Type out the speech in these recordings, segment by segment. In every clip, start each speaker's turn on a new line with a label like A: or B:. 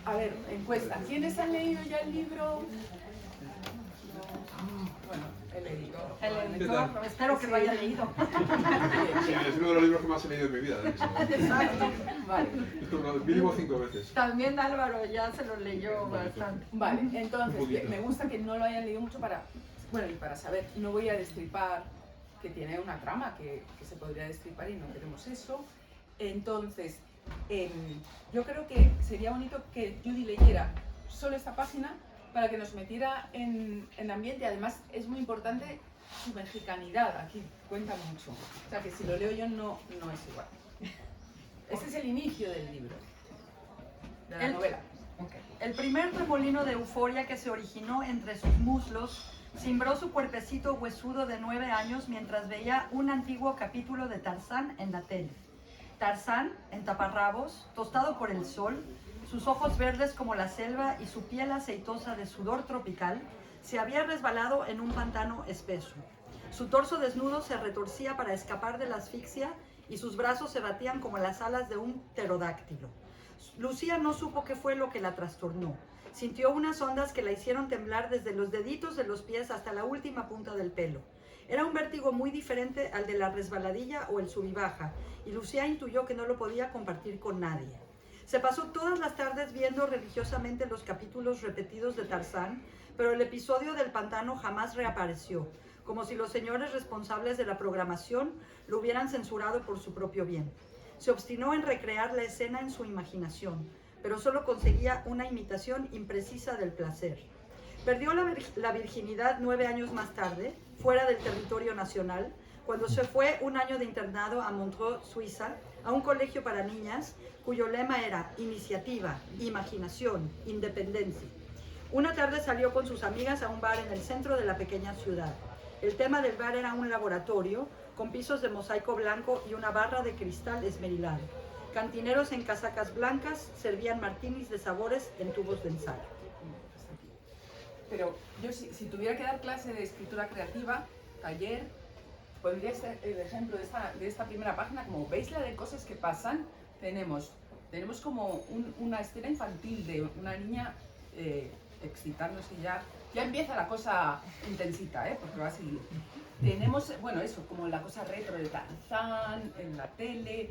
A: A ver, encuesta. ¿Quiénes han leído ya el libro? Bueno, el editor.
B: El editor, espero que lo haya leído.
C: Sí, es uno de los libros que más he leído en mi vida.
B: Exacto.
A: Vale.
C: Mínimo 5 veces.
B: También Álvaro ya se lo leyó bastante.
A: Vale, entonces, me gusta que no lo hayan leído mucho para, bueno, y para saber. No voy a destripar, que tiene una trama que se podría destripar y no queremos eso. Entonces, yo creo que sería bonito que Judy leyera solo esta página para que nos metiera en ambiente. Además, es muy importante su mexicanidad, aquí cuenta mucho. O sea, que si lo leo yo no es igual. Ese es el inicio del libro, de la novela.
B: El primer remolino de euforia que se originó entre sus muslos cimbró su cuerpecito huesudo de 9 años mientras veía un antiguo capítulo de Tarzán en la tele. Tarzán, en taparrabos, tostado por el sol, sus ojos verdes como la selva y su piel aceitosa de sudor tropical, se había resbalado en un pantano espeso. Su torso desnudo se retorcía para escapar de la asfixia y sus brazos se batían como las alas de un pterodáctilo. Lucía no supo qué fue lo que la trastornó. Sintió unas ondas que la hicieron temblar desde los deditos de los pies hasta la última punta del pelo. Era un vértigo muy diferente al de la resbaladilla o el sub y baja, y Lucía intuyó que no lo podía compartir con nadie. Se pasó todas las tardes viendo religiosamente los capítulos repetidos de Tarzán, pero el episodio del pantano jamás reapareció, como si los señores responsables de la programación lo hubieran censurado por su propio bien. Se obstinó en recrear la escena en su imaginación, pero solo conseguía una imitación imprecisa del placer. Perdió la virginidad 9 años más tarde, fuera del territorio nacional, cuando se fue un año de internado a Montreux, Suiza, a un colegio para niñas, cuyo lema era iniciativa, imaginación, independencia. Una tarde salió con sus amigas a un bar en el centro de la pequeña ciudad. El tema del bar era un laboratorio, con pisos de mosaico blanco y una barra de cristal esmerilado. Cantineros en casacas blancas servían martinis de sabores en tubos de ensayo.
A: Pero yo si tuviera que dar clase de escritura creativa, taller, pondría el ejemplo de esta primera página. Como veis la de cosas que pasan, tenemos como una escena infantil de una niña excitándose ya empieza la cosa intensita, porque va a seguir. Tenemos, bueno, eso, como la cosa retro de Tarzán en la tele,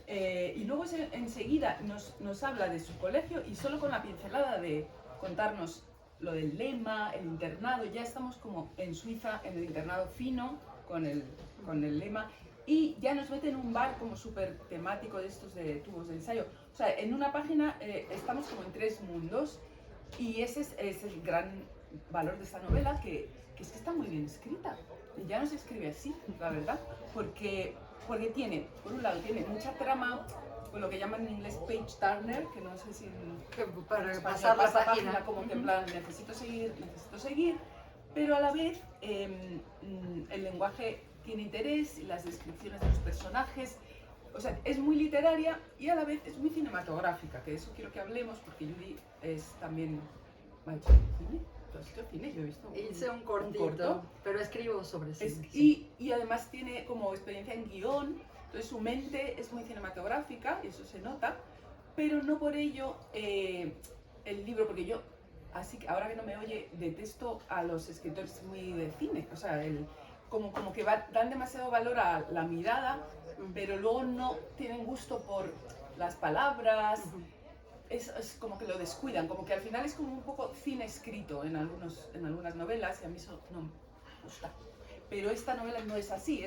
A: y luego enseguida nos habla de su colegio y solo con la pincelada de contarnos lo del lema, el internado, ya estamos como en Suiza, en el internado fino, con el lema, y ya nos mete en un bar como súper temático de estos de tubos de ensayo. O sea, en una página estamos como en 3 mundos, y ese es el gran valor de esta novela, que es que está muy bien escrita. Y ya no se escribe así, la verdad, porque tiene, por un lado, tiene mucha trama, con lo que llaman en inglés page turner, que no sé si
B: para pasar la página,
A: como que en plan necesito seguir, pero a la vez el lenguaje tiene interés y las descripciones de los personajes, o sea, es muy literaria y a la vez es muy cinematográfica, que de eso quiero que hablemos, porque Judy es también... ¿Ha hecho cine? ¿Tú has hecho cine? Yo he visto
B: hice un corto, pero escribo sobre cine.
A: Y además tiene como experiencia en guión, entonces su mente es muy cinematográfica, y eso se nota, pero no por ello el libro, porque yo, así que ahora que no me oye, detesto a los escritores muy de cine, o sea, como que dan demasiado valor a la mirada, pero luego no tienen gusto por las palabras. Es como que lo descuidan, como que al final es como un poco cine escrito en algunas novelas, y a mí eso no me gusta. Pero esta novela no es así,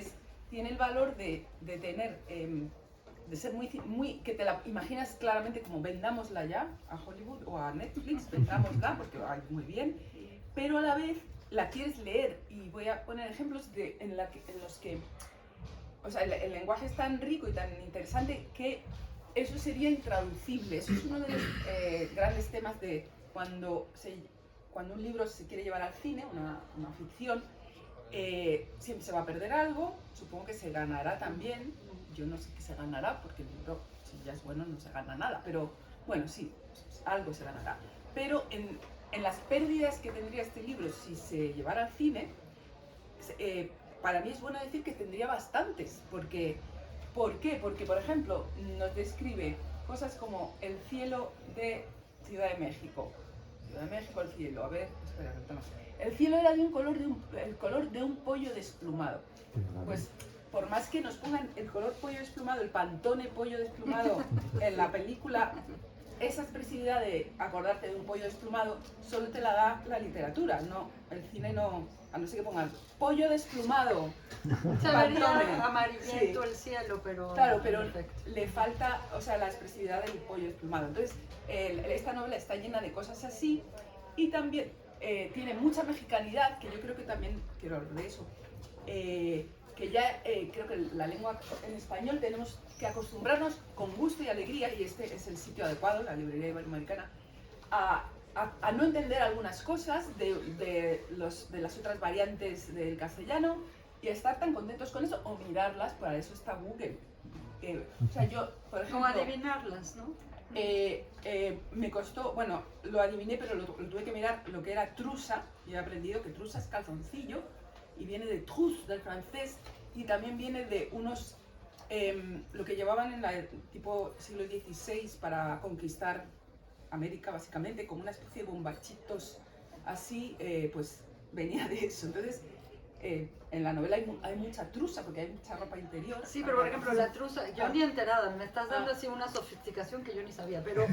A: tiene el valor de tener, de ser muy, que te la imaginas claramente como vendámosla ya a Hollywood o a Netflix, vendámosla porque va muy bien, pero a la vez la quieres leer, y voy a poner ejemplos en los que, o sea, el lenguaje es tan rico y tan interesante que eso sería intraducible. Eso es uno de los grandes temas de cuando un libro se quiere llevar al cine, una ficción, siempre se va a perder algo, supongo que se ganará también, yo no sé qué se ganará, porque el libro, si ya es bueno, no se gana nada, pero bueno, sí, algo se ganará. Pero en las pérdidas que tendría este libro si se llevara al cine, para mí es bueno decir que tendría bastantes, porque... ¿Por qué? Porque, por ejemplo, nos describe cosas como el cielo de Ciudad de México. Ciudad de México, el cielo. A ver, espera, que no. El cielo era de un color el color de un pollo desplumado. Pues por más que nos pongan el color pollo desplumado, el Pantone pollo desplumado en la película, esa expresividad de acordarte de un pollo desplumado solo te la da la literatura, no, el cine no, a no ser que pongan pollo desplumado.
B: Se
A: Pantone.
B: vería amarillento
A: Sí.
B: el cielo, pero...
A: Claro, pero
B: Perfecto.
A: le falta, o sea, la expresividad del pollo desplumado. Entonces, esta novela está llena de cosas así y también tiene mucha mexicanidad, que yo creo que también quiero hablar de eso. Que ya creo que la lengua en español tenemos que acostumbrarnos con gusto y alegría, y este es el sitio adecuado, la librería iberoamericana, a no entender algunas cosas de las otras variantes del castellano y a estar tan contentos con eso o mirarlas, para eso está Google. O sea, yo, por ejemplo...
B: Como adivinarlas, ¿no?
A: Me costó, bueno, lo adiviné, pero lo tuve que mirar lo que era trusa, y he aprendido que trusa es calzoncillo, y viene de trousse, del francés, y también viene de unos, lo que llevaban en el tipo siglo XVI para conquistar América, básicamente, como una especie de bombachitos así, pues venía de eso. Entonces, en la novela hay mucha trusa, porque hay mucha ropa interior.
B: Sí, pero por ejemplo la trusa, yo ni enterada, me estás dando así una sofisticación que yo ni sabía, pero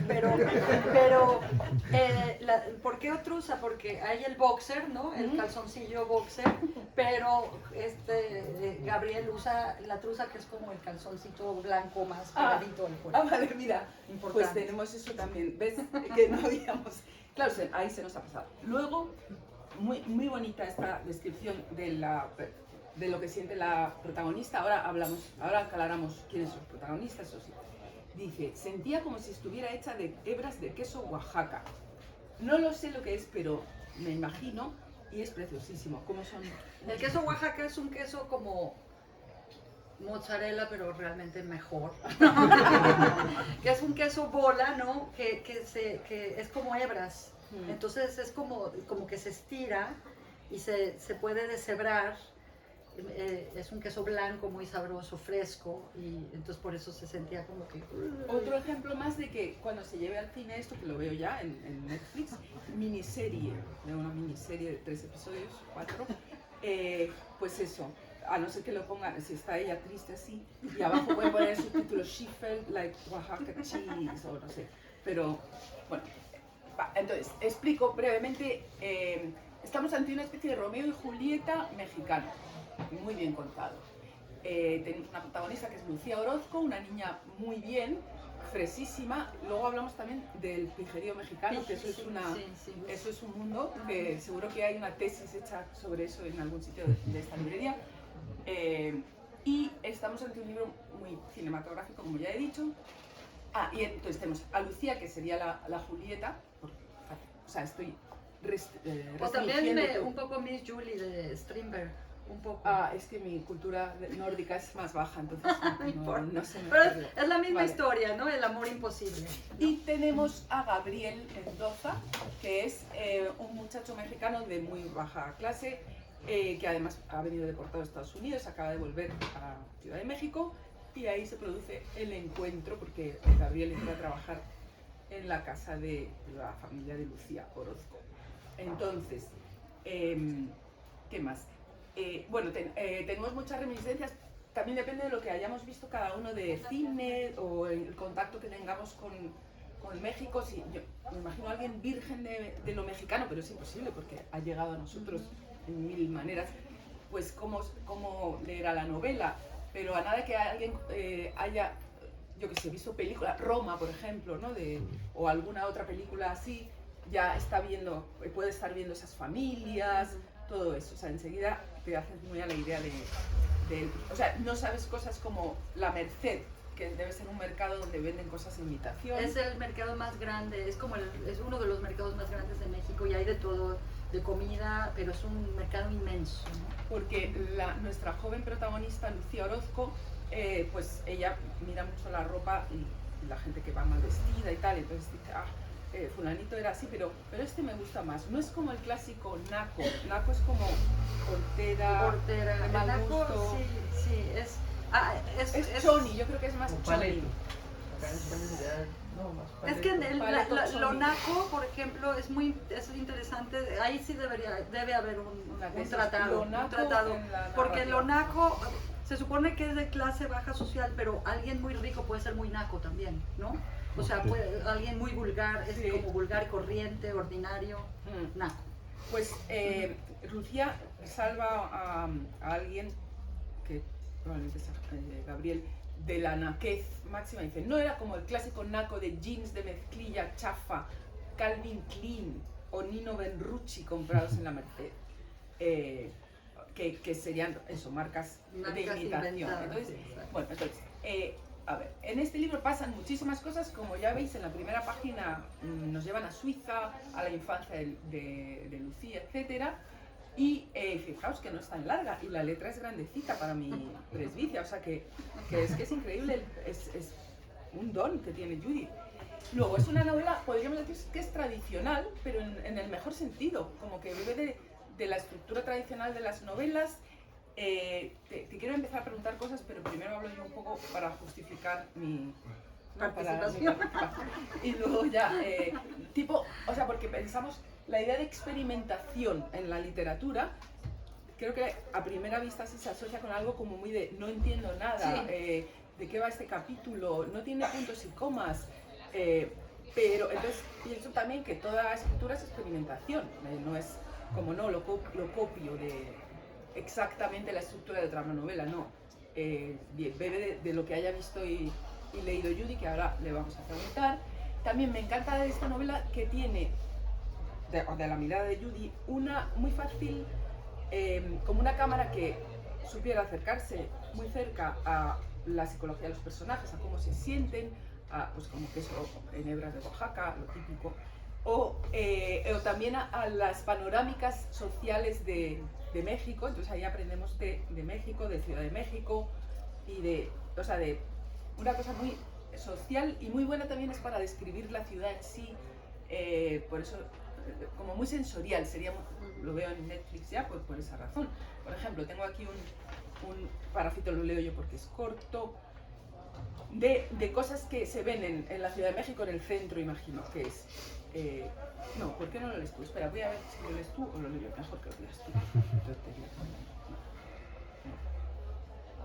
B: ¿por qué trusa? Porque hay el boxer, ¿no? El calzoncillo boxer, pero Gabriel usa la trusa que es como el calzoncito blanco más pegadito al cuerpo.
A: Vale, mira,
B: Importante.
A: pues tenemos eso también, ¿ves? Que no habíamos... Claro, ahí se nos ha pasado. Luego, muy bonita esta descripción de lo que siente la protagonista. Ahora aclaramos quiénes son los protagonistas, eso sí. Dice, sentía como si estuviera hecha de hebras de queso Oaxaca. No lo sé lo que es, pero me imagino, y es preciosísimo. ¿Cómo son?
B: El queso Oaxaca es un queso como mozzarella, pero realmente mejor. Que es un queso bola, ¿no? Que es como hebras. Entonces es como que se estira y se puede deshebrar. Es un queso blanco muy sabroso, fresco, y entonces por eso se sentía como que...
A: Otro ejemplo más de que cuando se lleve al cine esto, que lo veo ya en Netflix, miniserie, de una miniserie de 3 episodios, 4, pues eso, a no ser que lo pongan, si está ella triste así, y abajo pueden poner el subtítulo She felt like Oaxaca cheese, o no sé, pero bueno. Entonces, explico brevemente, estamos ante una especie de Romeo y Julieta mexicano, muy bien contado. Tenemos una protagonista que es Lucía Orozco, una niña muy bien, fresísima. Luego hablamos también del pijerío mexicano, que eso es un mundo, que seguro que hay una tesis hecha sobre eso en algún sitio de esta librería. Y estamos ante un libro muy cinematográfico, como ya he dicho. Y entonces tenemos a Lucía, que sería la Julieta, o sea, estoy
B: o también un poco Miss Julie de Strindberg, un poco.
A: Es que mi cultura nórdica es más baja, entonces no sé.
B: Pero es la misma historia, ¿no? El amor imposible, ¿no?
A: Y tenemos a Gabriel Mendoza, que es un muchacho mexicano de muy baja clase, que además ha venido deportado a Estados Unidos, acaba de volver a Ciudad de México, y ahí se produce el encuentro porque Gabriel entra a trabajar en la casa de la familia de Lucía Orozco. Entonces, ¿qué más? Bueno, tenemos muchas reminiscencias, también depende de lo que hayamos visto cada uno de cine o el contacto que tengamos con México. Si, yo me imagino a alguien virgen de lo mexicano, pero es imposible porque ha llegado a nosotros en mil maneras, pues cómo leerá la novela. Pero a nada que alguien haya, yo que sé, visto película, Roma, por ejemplo, ¿no? O alguna otra película así, ya puede estar viendo esas familias, todo eso. O sea, enseguida te haces muy a la idea o sea, no sabes cosas como La Merced, que debe ser un mercado donde venden cosas en imitación.
B: Es el mercado más grande, es uno de los mercados más grandes de México y hay de todo, de comida, pero es un mercado inmenso, ¿no?
A: Porque nuestra joven protagonista, Lucía Orozco, pues ella mira mucho la ropa y la gente que va mal vestida y tal, entonces dice, fulanito era así, pero este me gusta más. No es como el clásico naco, naco es como portera, de mal
B: naco,
A: gusto.
B: sí, es
A: choni, yo creo que es más choni.
D: Acá en España sería
A: No,
B: Es que
A: vale,
B: lo naco, por ejemplo, es interesante. Ahí sí debe haber un tratado. Porque lo naco se supone que es de clase baja social, pero alguien muy rico puede ser muy naco también, ¿no? O sea, alguien muy vulgar, es como vulgar, corriente, ordinario, naco.
A: Pues Lucía salva a alguien que probablemente es Gabriel, de la naquez máxima. Dice, no era como el clásico naco de jeans de mezclilla chafa, Calvin Klein o Nino Benrucci comprados en la Merced, que serían eso, marcas de imitación. Entonces, bueno, a ver, en este libro pasan muchísimas cosas, como ya veis en la primera página nos llevan a Suiza, a la infancia de Lucía, etcétera. Y fijaos que no es tan larga y la letra es grandecita para mi presbicia, o sea que es increíble, es un don que tiene Judith. Luego es una novela, podríamos decir que es tradicional, pero en el mejor sentido, como que bebe de la estructura tradicional de las novelas. Te quiero empezar a preguntar cosas, pero primero hablo yo un poco para justificar mi
B: participación.
A: Y luego ya, o sea, porque pensamos, la idea de experimentación en la literatura, creo que a primera vista sí se asocia con algo como muy de no entiendo nada, de qué va este capítulo, no tiene puntos y comas, pero entonces pienso también que toda escritura es experimentación, no es como no, lo copio de exactamente la estructura de otra novela, no, bebe de lo que haya visto y leído Judy, que ahora le vamos a preguntar. También me encanta de esta novela que tiene, de la mirada de Judy, una muy fácil, como una cámara que supiera acercarse muy cerca a la psicología de los personajes, a cómo se sienten, pues como queso en hebras de Oaxaca, lo típico, o también a las panorámicas sociales de México. Entonces ahí aprendemos de México, de Ciudad de México, y de una cosa muy social y muy buena también es para describir la ciudad en sí, por eso como muy sensorial, lo veo en Netflix ya por esa razón. Por ejemplo, tengo aquí un parrafito, lo leo yo porque es corto, de cosas que se ven en la Ciudad de México, en el centro, imagino, que es... no, ¿por qué no lo lees tú? Espera, voy a ver si lo lees tú o lo leo yo. Mejor que lo leas tú.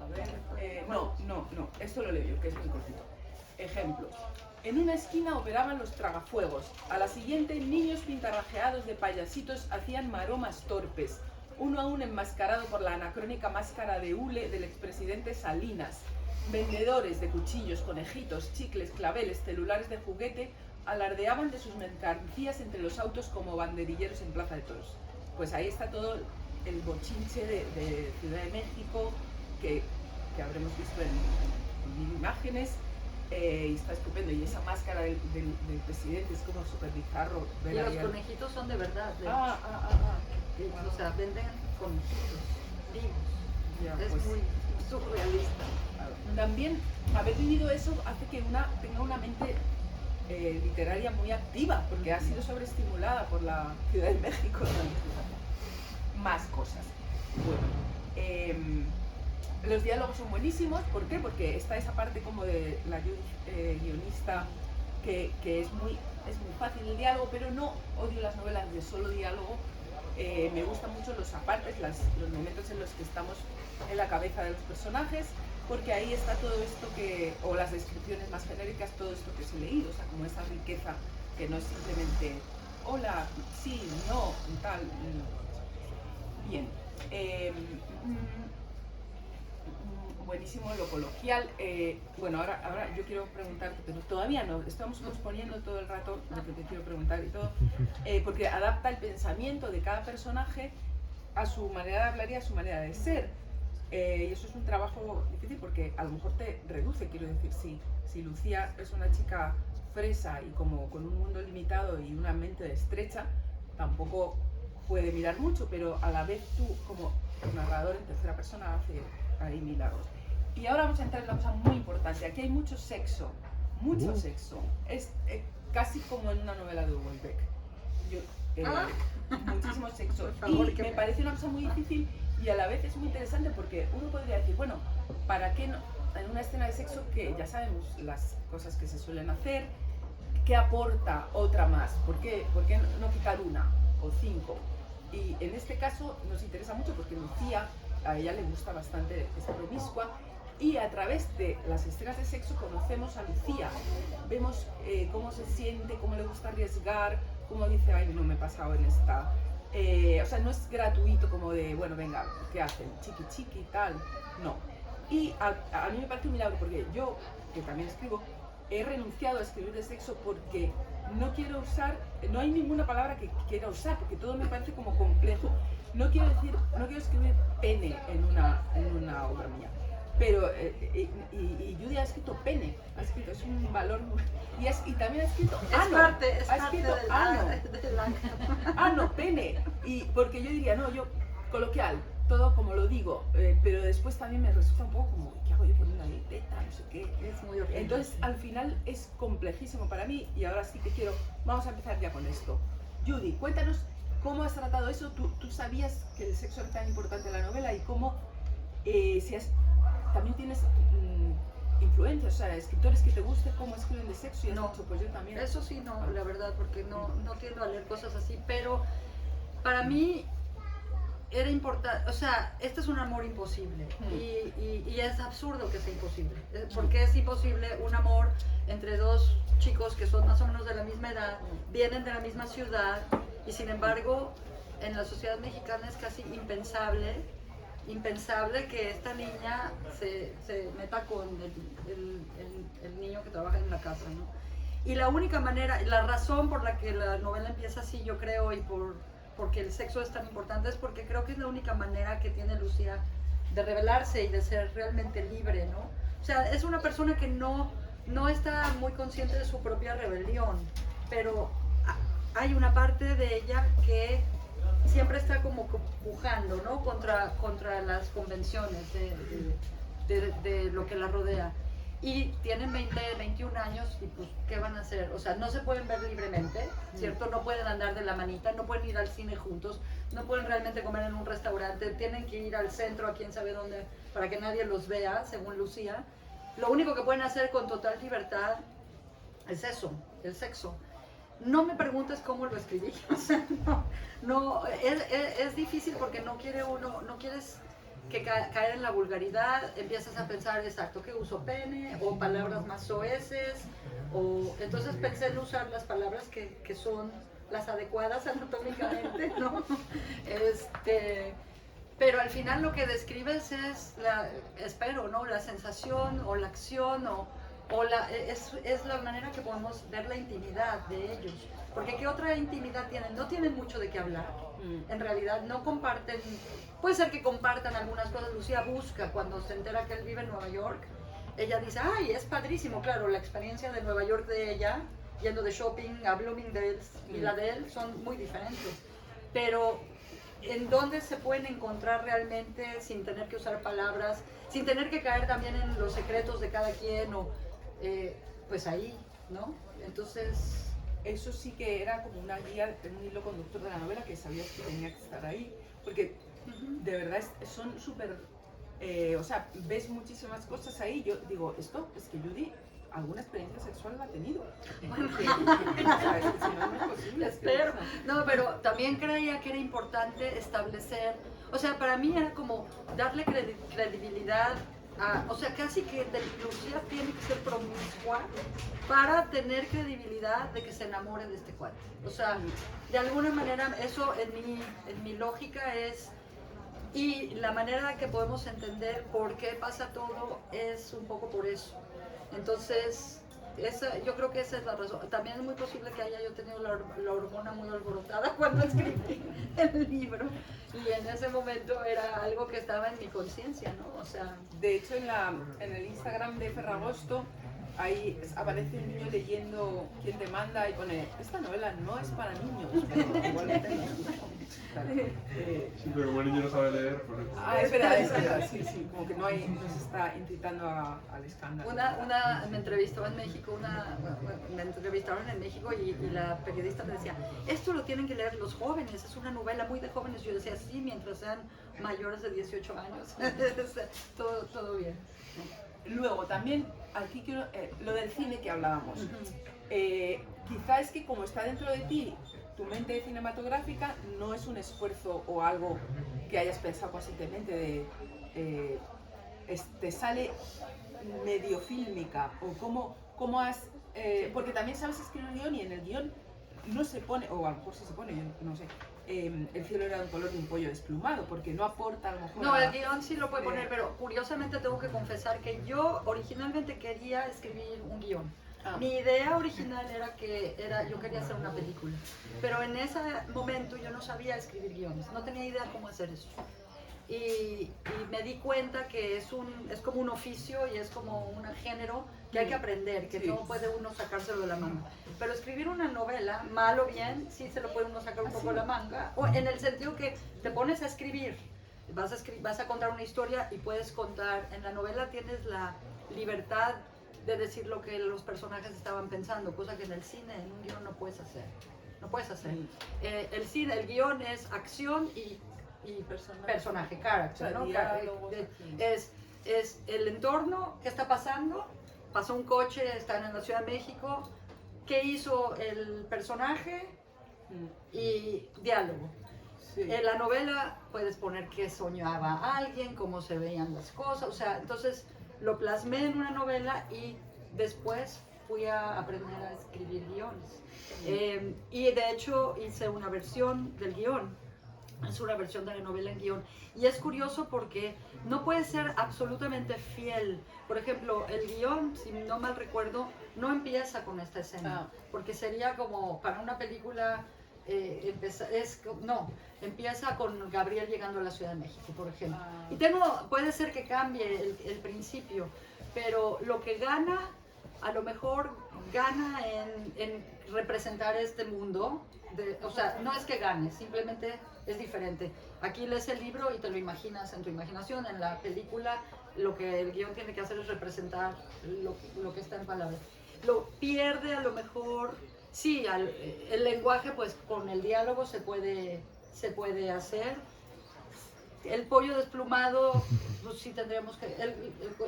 A: A ver, no, esto lo leo yo, que es muy cortito. Ejemplo. En una esquina operaban los tragafuegos. A la siguiente, niños pintarrajeados de payasitos hacían maromas torpes, uno a uno enmascarado por la anacrónica máscara de hule del expresidente Salinas. Vendedores de cuchillos, conejitos, chicles, claveles, celulares de juguete alardeaban de sus mercancías entre los autos como banderilleros en Plaza de Toros. Pues ahí está todo el bochinche de Ciudad de México que habremos visto en 1000 imágenes. Y está estupendo, y esa máscara del presidente es como súper bizarro.
B: Y los conejitos son de verdad. O sea, venden conejitos vivos.
A: Ya,
B: es
A: pues,
B: muy surrealista.
A: También haber vivido eso hace que tenga una mente literaria muy activa, porque ha sido sobreestimulada por la Ciudad de México. Más cosas. Bueno, los diálogos son buenísimos. ¿Por qué? Porque está esa parte como de la guionista que es muy fácil el diálogo, pero no odio las novelas de solo diálogo. Me gustan mucho los apartes, los momentos en los que estamos en la cabeza de los personajes, porque ahí está todo esto o las descripciones más genéricas, todo esto que os he leído, o sea, como esa riqueza que no es simplemente hola, sí, no, tal. Bien. Buenísimo lo coloquial. Bueno, ahora yo quiero preguntarte, pero todavía no, estamos posponiendo todo el rato lo que te quiero preguntar y todo, porque adapta el pensamiento de cada personaje a su manera de hablar y a su manera de ser. Y eso es un trabajo difícil porque a lo mejor te reduce, quiero decir, si Lucía es una chica fresa y como con un mundo limitado y una mente estrecha, tampoco puede mirar mucho, pero a la vez tú como narrador en tercera persona hace ahí milagros. Y ahora vamos a entrar en una cosa muy importante. Aquí hay mucho sexo, sexo. Es casi como en una novela de Houellebecq. Muchísimo sexo. Y me parece una cosa muy difícil y a la vez es muy interesante porque uno podría decir, bueno, ¿para qué no? En una escena de sexo que ya sabemos las cosas que se suelen hacer, ¿qué aporta otra más? ¿Por qué no quitar una o 5? Y en este caso nos interesa mucho porque Lucía, a ella le gusta bastante, es promiscua, y a través de las escenas de sexo conocemos a Lucía, vemos cómo se siente, cómo le gusta arriesgar, cómo dice, ay, no me he pasado en esta. O sea, no es gratuito como de, bueno, venga, ¿qué hacen? Chiqui chiqui y tal, no. Y a mí me parece un milagro porque yo, que también escribo, he renunciado a escribir de sexo porque no quiero usar, no hay ninguna palabra que quiera usar porque todo me parece como complejo. No quiero escribir pene en una obra mía, pero y Judy ha escrito pene, es un valor y también ha escrito ano, ano, pene, y porque yo diría, no, yo coloquial, todo como lo digo, pero después también me resulta un poco como, ¿qué hago yo poniendo ahí teta? No sé qué.
B: Es muy horrible.
A: Entonces, al final es complejísimo para mí y ahora sí que vamos a empezar ya con esto. Judy, cuéntanos cómo has tratado eso. ¿Tú sabías que el sexo era tan importante en la novela y cómo, también tienes influencias, o sea, escritores que te gusten, cómo escriben de sexo y has dicho, pues yo también.
B: Eso sí, no, la verdad, porque no tiendo a leer cosas así, pero para mí era importante, o sea, este es un amor imposible y es absurdo que sea imposible, porque es imposible un amor entre dos chicos que son más o menos de la misma edad, vienen de la misma ciudad y sin embargo en la sociedad mexicana es casi impensable que esta niña se meta con el niño que trabaja en la casa, ¿no? Y la única manera, la razón por la que la novela empieza así, yo creo, y porque el sexo es tan importante, es porque creo que es la única manera que tiene Lucía de rebelarse y de ser realmente libre, ¿no? O sea, es una persona que no está muy consciente de su propia rebelión, pero hay una parte de ella que siempre está como pujando, ¿no? Contra las convenciones de lo que la rodea. Y tienen 20, 21 años y pues, ¿qué van a hacer? O sea, no se pueden ver libremente, ¿cierto? No pueden andar de la manita, no pueden ir al cine juntos, no pueden realmente comer en un restaurante, tienen que ir al centro, a quién sabe dónde, para que nadie los vea, según Lucía. Lo único que pueden hacer con total libertad es eso, el sexo. No me preguntes cómo lo escribí, o sea, es difícil porque no quieres que caer en la vulgaridad, empiezas a pensar, exacto, que uso pene, o palabras más soeces, o entonces pensé en usar las palabras que son las adecuadas anatómicamente, ¿no? Pero al final lo que describes es, espero, ¿no? La sensación, o la acción, es la manera que podemos ver la intimidad de ellos. Porque ¿qué otra intimidad tienen? No tienen mucho de qué hablar. En realidad no comparten, puede ser que compartan algunas cosas. Lucía busca, cuando se entera que él vive en Nueva York, ella dice, ay, es padrísimo. Claro, la experiencia de Nueva York de ella, yendo de shopping a Bloomingdale's y la de él, son muy diferentes. Pero en dónde se pueden encontrar realmente sin tener que usar palabras, sin tener que caer también en los secretos de cada quien, pues ahí, ¿no? Entonces
A: eso sí que era como una guía, un hilo conductor de la novela que sabías que tenía que estar ahí, porque de verdad son súper, o sea, ves muchísimas cosas ahí. Yo digo, esto es que Judy alguna experiencia sexual la ha tenido.
B: No, pero también creía que era importante establecer, o sea, para mí era como darle credibilidad. O sea, casi que Lucía tiene que ser promiscua para tener credibilidad de que se enamore de este cuate. O sea, de alguna manera eso en mi lógica es, y la manera que podemos entender por qué pasa todo es un poco por eso. Entonces, yo creo que esa es la razón. También es muy posible que haya yo tenido la hormona muy alborotada cuando escribí el libro. Y en ese momento era algo que estaba en mi conciencia, ¿no? O sea...
A: De hecho, en el Instagram de Ferragosto, ahí aparece un niño leyendo Quién te manda y pone, esta novela no es para niños, pero igualmente no.
C: Sí, pero como el niño no sabe leer, pues...
A: Es verdad, sí, como que no se está incitando al escándalo.
B: Me entrevistó en México, me entrevistaron en México y la periodista me decía, esto lo tienen que leer los jóvenes, es una novela muy de jóvenes. Yo decía, sí, mientras sean mayores de 18 años, todo bien.
A: Luego también, aquí quiero, lo del cine que hablábamos. Quizá es que como está dentro de ti, tu mente cinematográfica no es un esfuerzo o algo que hayas pensado conscientemente de... te sale medio fílmica o cómo has... porque también sabes escribir un guión y en el guión no se pone, o a lo mejor sí se pone, yo no sé, el cielo era del color de un pollo desplumado, porque no aporta a lo mejor...
B: No, el guión sí lo puede poner, pero curiosamente tengo que confesar que yo originalmente quería escribir un guión. Mi idea original yo quería hacer una película, pero en ese momento yo no sabía escribir guiones, no tenía idea cómo hacer eso. Y me di cuenta que es como un oficio y es como un género que hay que aprender, que no puede uno sacárselo de la manga. Pero escribir una novela, mal o bien, sí se lo puede uno sacar un poco de la manga, o en el sentido que te pones a escribir, vas a contar una historia y puedes contar, en la novela tienes la libertad de decir lo que los personajes estaban pensando, cosa que en el cine, en un guión no puedes hacer. No puedes hacer. El guión es acción y personaje, character, ¿no? Es el entorno, qué está pasando, pasó un coche, están en la Ciudad de México, qué hizo el personaje y diálogo. En la novela puedes poner qué soñaba alguien, cómo se veían las cosas, o sea, entonces lo plasmé en una novela y después fui a aprender a escribir guiones. Y de hecho hice una versión del guión. Es una versión de la novela en guión. Y es curioso porque no puede ser absolutamente fiel. Por ejemplo, el guión, si no mal recuerdo, no empieza con esta escena. Porque sería como para una película, empieza con Gabriel llegando a la Ciudad de México, por ejemplo. Y puede ser que cambie el principio, pero lo que gana, a lo mejor gana en representar este mundo. O sea, no es que gane, simplemente es diferente. Aquí lees el libro y te lo imaginas en tu imaginación. En la película, lo que el guión tiene que hacer es representar lo que está en palabras. Lo pierde a lo mejor, sí, el lenguaje, pues con el diálogo se puede hacer. El pollo desplumado, pues sí tendríamos que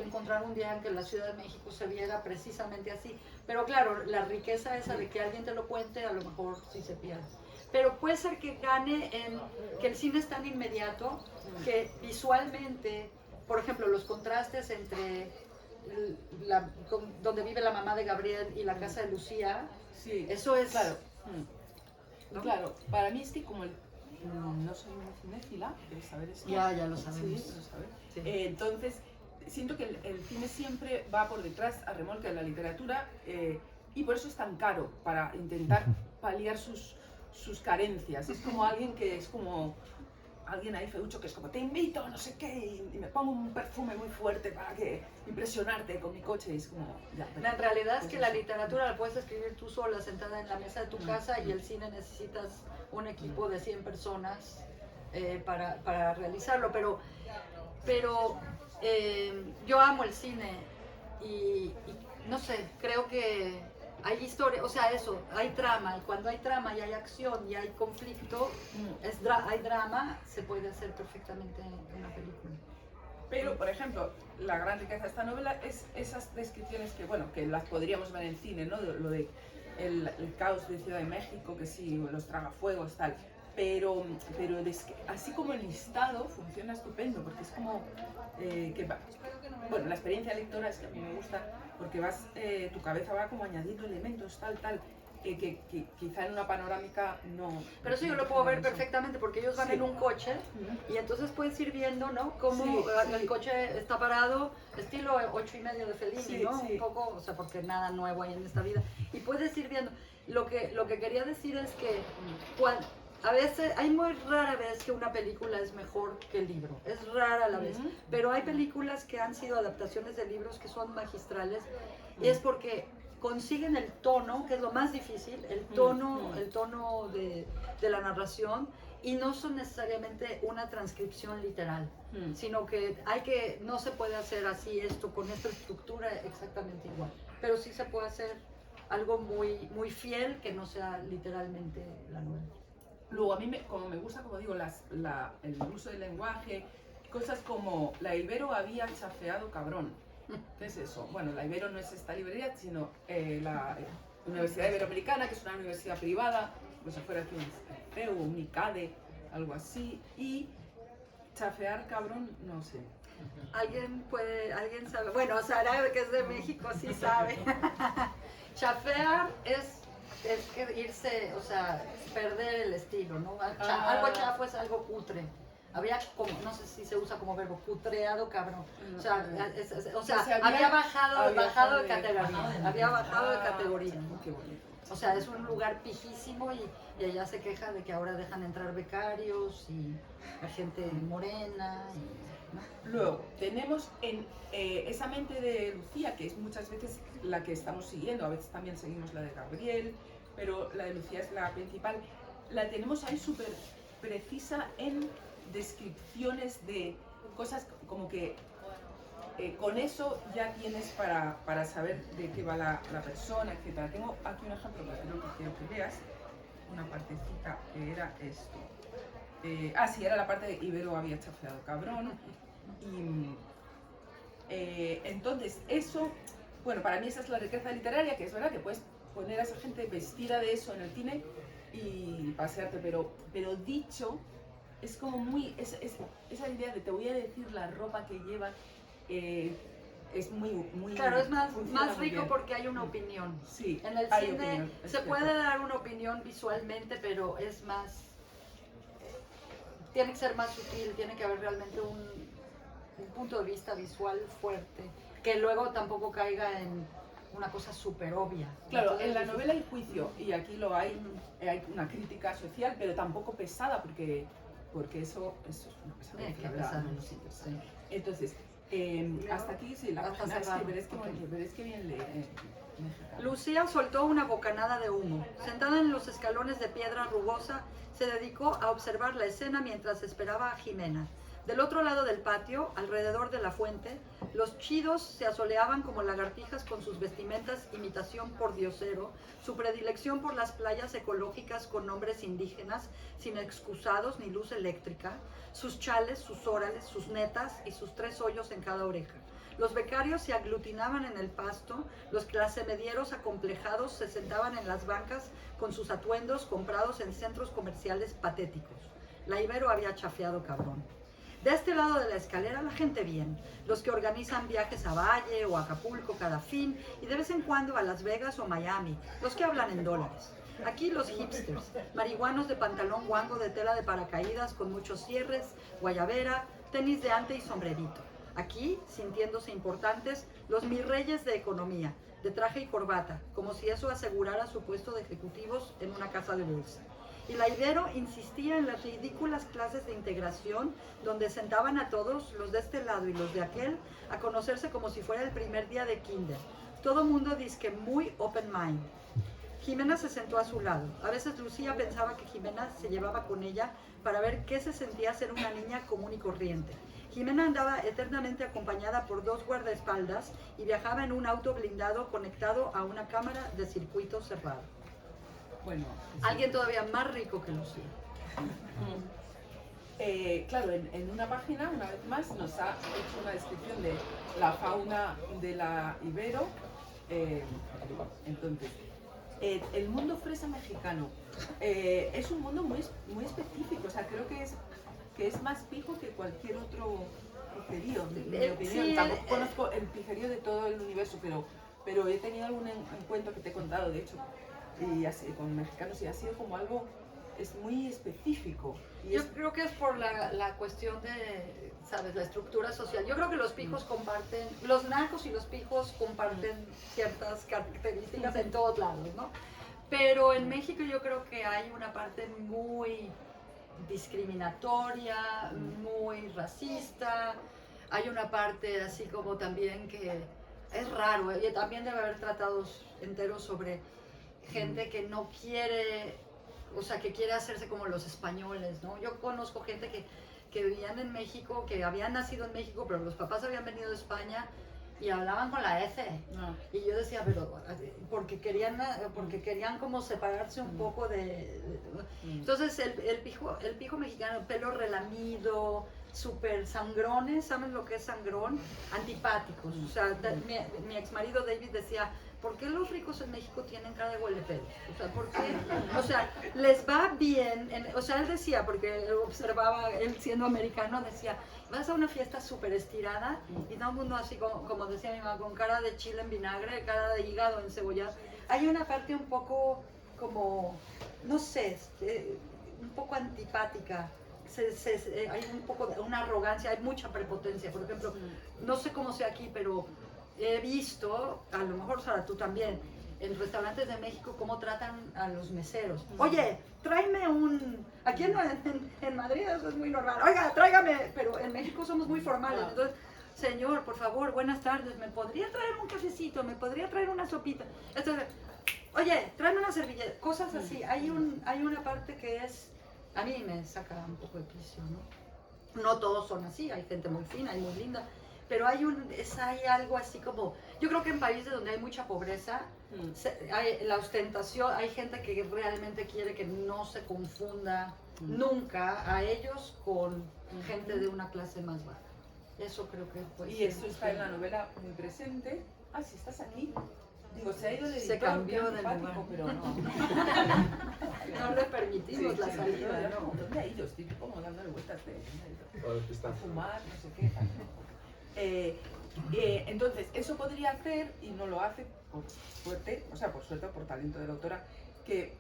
B: encontrar un día en que la Ciudad de México se viera precisamente así. Pero claro, la riqueza esa de que alguien te lo cuente, a lo mejor sí se pierde. Pero puede ser que gane en que el cine es tan inmediato que visualmente, por ejemplo, los contrastes entre donde vive la mamá de Gabriel y la casa de Lucía, eso es...
A: Claro.
B: ¿no?
A: Claro, para mí es que como no soy una cinéfila, ¿quieres saber esto?
B: Ya lo sabemos.
A: Sí, lo sabes.
B: Sí.
A: Entonces, siento que el cine siempre va por detrás a remolque de la literatura y por eso es tan caro, para intentar paliar sus carencias. Es como alguien que es como alguien ahí feucho que es como te invito, no sé qué, y me pongo un perfume muy fuerte para impresionarte con mi coche. Y es como,
B: en realidad es que la literatura la puedes escribir tú sola, sentada en la mesa de tu casa, y el cine necesitas un equipo de 100 personas para realizarlo. Pero yo amo el cine y no sé, creo que hay historia, o sea, eso, hay trama, y cuando hay trama y hay acción y hay conflicto, hay drama, se puede hacer perfectamente en una película.
A: Pero, por ejemplo, la gran riqueza de esta novela es esas descripciones que, bueno, que las podríamos ver en cine, ¿no? Lo de el caos de Ciudad de México, que sí, los tragafuegos, tal. Pero así como el listado funciona estupendo, porque es como bueno, la experiencia lectora es que a mí me gusta, porque tu cabeza va como añadiendo elementos, tal, que quizá en una panorámica no...
B: Pero eso yo lo puedo ver perfectamente, porque ellos van en un coche y entonces puedes ir viendo, ¿no? Cómo el coche está parado, estilo 8:30 de Fellini, ¿no? Un poco, o sea, porque nada nuevo hay en esta vida. Y puedes ir viendo. Lo que quería decir es que a veces, hay muy rara vez que una película es mejor que el libro, es rara la vez, pero hay películas que han sido adaptaciones de libros que son magistrales, y es porque consiguen el tono, que es lo más difícil, el tono de la narración, y no son necesariamente una transcripción literal, sino que no se puede hacer así esto, con esta estructura exactamente igual, pero sí se puede hacer algo muy, muy fiel que no sea literalmente la novela.
A: Luego, a mí, como me gusta, como digo, el uso del lenguaje, cosas como la Ibero había chafeado cabrón. Entonces eso, bueno, la Ibero no es esta librería, sino la Universidad Iberoamericana, que es una universidad privada, pues afuera aquí un CEU, un ICADE, algo así, y chafear cabrón, no sé.
B: ¿Alguien sabe? Bueno, Sara, que es de México, sí sabe. Chafear es que irse, o sea, perder el estilo, ¿no? Algo chafo es algo putre. Había como, no sé si se usa como verbo, putreado, cabrón. O sea, había bajado de categoría. Había bajado de categoría.
A: Qué bonito.
B: O sea, es un lugar pijísimo y ella se queja de que ahora dejan entrar becarios y la gente morena. ¿No?
A: Luego, tenemos en esa mente de Lucía, que es muchas veces la que estamos siguiendo, a veces también seguimos la de Gabriel, pero la de Lucía es la principal. La tenemos ahí súper precisa en descripciones de cosas como que con eso ya tienes para saber de qué va la persona, etc. Tengo aquí un ejemplo que creo que quiero que veas, una partecita que era esto. Sí, era la parte de Ibero había chafeado cabrón. Y entonces eso, bueno, para mí esa es la riqueza literaria, que es verdad que puedes poner a esa gente vestida de eso en el cine y pasearte, pero dicho, es como muy, esa idea de te voy a decir la ropa que llevan, es muy
B: claro, es más rico
A: bien.
B: porque hay una opinión.
A: Sí,
B: en el
A: hay
B: cine
A: opinión,
B: se puede dar una opinión visualmente, pero es más, tiene que ser más sutil, tiene que haber realmente un punto de vista visual fuerte, que luego tampoco caiga en una cosa súper obvia.
A: Claro,
B: entonces,
A: en la novela hay juicio y aquí lo hay una crítica social, pero tampoco pesada porque eso es una pesadilla.
B: Sí.
A: Entonces, hasta aquí sí, la página es que veréis que bien lee.
B: Lucía soltó una bocanada de humo. Sentada en los escalones de piedra rugosa, se dedicó a observar la escena mientras esperaba a Jimena. Del otro lado del patio, alrededor de la fuente, los chidos se asoleaban como lagartijas con sus vestimentas imitación pordiosero, su predilección por las playas ecológicas con nombres indígenas, sin excusados ni luz eléctrica, sus chales, sus órales, sus netas y sus 3 hoyos en cada oreja. Los becarios se aglutinaban en el pasto, los clasemedieros acomplejados se sentaban en las bancas con sus atuendos comprados en centros comerciales patéticos. La Ibero había chafeado cabrón. De este lado de la escalera la gente bien, los que organizan viajes a Valle o Acapulco cada fin y de vez en cuando a Las Vegas o Miami, los que hablan en dólares. Aquí los hipsters, marihuanos de pantalón guango de tela de paracaídas con muchos cierres, guayabera, tenis de ante y sombrerito. Aquí, sintiéndose importantes, los mirreyes de economía, de traje y corbata, como si eso asegurara su puesto de ejecutivos en una casa de bolsa. Y la Ibero insistía en las ridículas clases de integración donde sentaban a todos, los de este lado y los de aquel, a conocerse como si fuera el primer día de kinder. Todo mundo dizque muy open mind. Jimena se sentó a su lado. A veces Lucía pensaba que Jimena se llevaba con ella para ver qué se sentía ser una niña común y corriente. Jimena andaba eternamente acompañada por 2 guardaespaldas y viajaba en un auto blindado conectado a una cámara de circuito cerrado.
A: Bueno, sí.
B: Alguien todavía más rico que Lucía.
A: Claro, en una página, una vez más, nos ha hecho una descripción de la fauna de la Ibero. Entonces, el mundo fresa mexicano es un mundo muy específico, o sea, creo que es más pijo que cualquier otro pijerío, en mi opinión.
B: Sí,
A: Tampoco conozco el pijerío de todo el universo, pero he tenido algún encuentro que te he contado, de hecho, y así, con mexicanos, y ha sido como algo, es muy específico.
B: Yo creo que es por la cuestión de, ¿sabes?, la estructura social. Yo creo que los pijos comparten, los narcos y los pijos comparten ciertas características en todos lados, ¿no? Pero en México yo creo que hay una parte muy discriminatoria, muy racista, hay una parte así como también que es raro, y también debe haber tratados enteros sobre gente que no quiere, o sea, que quiere hacerse como los españoles, ¿no? Yo conozco gente que vivían en México, que habían nacido en México, pero los papás habían venido de España y hablaban con la F.
A: No.
B: Y yo decía, pero porque querían como separarse un poco de... Entonces el pijo mexicano, pelo relamido, súper sangrones, ¿saben lo que es sangrón? Antipáticos. O sea, mi ex marido David decía, ¿por qué los ricos en México tienen cara de huelepedos? O sea, ¿por qué? O sea, les va bien. O sea, él decía, porque observaba, él siendo americano, decía, vas a una fiesta súper estirada y todo el mundo así, como decía mi mamá, con cara de chile en vinagre, cara de hígado encebollado. Hay una parte un poco como, no sé, un poco antipática. Hay un poco de una arrogancia, hay mucha prepotencia. Por ejemplo, no sé cómo sea aquí, pero he visto, a lo mejor Sara, tú también, en restaurantes de México cómo tratan a los meseros. Oye, tráeme un... Aquí en Madrid eso es muy normal. Oiga, tráigame. Pero en México somos muy formales. Entonces, señor, por favor, buenas tardes. ¿Me podría traer un cafecito? ¿Me podría traer una sopita? Entonces, oye, tráeme una servilleta. Cosas así. Hay una parte que es... A mí me saca un poco de quicio, ¿no? No todos son así. Hay gente muy fina y muy linda. Pero hay algo así como... Yo creo que en países donde hay mucha pobreza, hay la ostentación, hay gente que realmente quiere que no se confunda nunca a ellos con gente de una clase más baja. Eso creo que puede ser.
A: Y eso está en la novela muy presente. Ah, si estás aquí. Digo, se ha ido de editor,
B: Se cambió de lugar.
A: pero no.
B: No le permitimos la salida.
A: No, ¿dónde ha ido? Estoy como dándole vueltas de...
C: Está.
A: A fumar, no sé qué. Entonces, eso podría hacer, y no lo hace por suerte, o sea, por suerte o por talento de la autora, que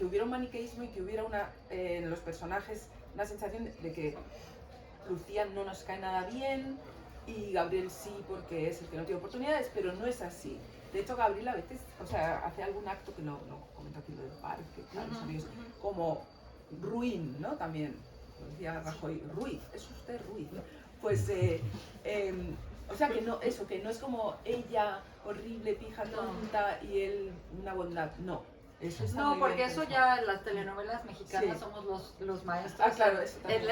A: hubiera un maniqueísmo y que hubiera en los personajes una sensación de que Lucía no nos cae nada bien y Gabriel sí porque es el que no tiene oportunidades, pero no es así. De hecho, Gabriel a veces, o sea, hace algún acto que no comento aquí lo del parque, como ruin, ¿no? También, como decía Rajoy, Ruiz, es usted Ruiz, ¿no? Pues, o sea, que no es como ella horrible, pija, tonta y él una bondad, no. Eso está muy
B: porque
A: bien
B: eso
A: pensado.
B: ya en las telenovelas mexicanas somos los maestros.
A: Ah, claro, eso también.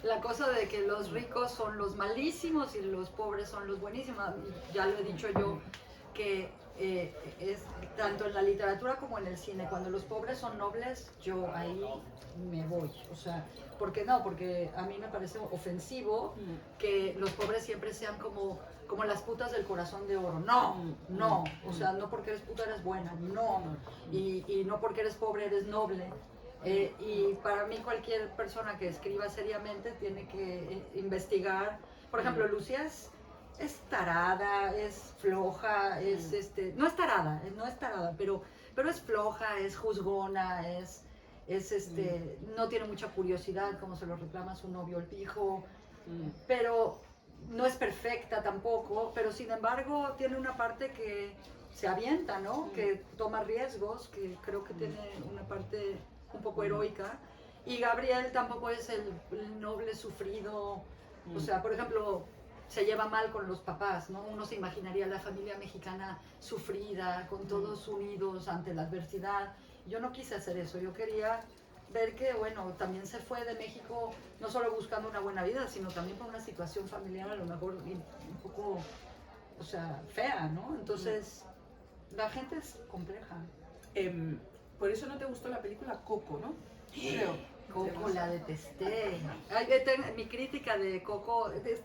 B: La cosa de que los ricos son los malísimos y los pobres son los buenísimos. Ya lo he dicho yo, que es tanto en la literatura como en el cine. Cuando los pobres son nobles, yo ahí me voy. O sea, ¿por qué no? Porque a mí me parece ofensivo que los pobres siempre sean como las putas del corazón de oro. No. O sea, no porque eres puta eres buena. No. Y no porque eres pobre eres noble. Y para mí cualquier persona que escriba seriamente tiene que investigar. Por ejemplo, Lucía es tarada, es floja, no es tarada, pero es floja, es juzgona, no tiene mucha curiosidad como se lo reclama su novio el pijo, pero no es perfecta tampoco, pero sin embargo tiene una parte que se avienta, ¿no? Que toma riesgos, que creo que tiene una parte un poco heroica. Y Gabriel tampoco es el noble sufrido, o sea, por ejemplo, se lleva mal con los papás, ¿no? Uno se imaginaría la familia mexicana sufrida, con todos unidos ante la adversidad. Yo no quise hacer eso, yo quería ver que, bueno, también se fue de México no solo buscando una buena vida, sino también por una situación familiar a lo mejor un poco, o sea, fea, ¿no? Entonces, la gente es compleja.
A: Por eso no te gustó la película Coco, ¿no? Creo.
B: Coco la detesté. Mi crítica de Coco es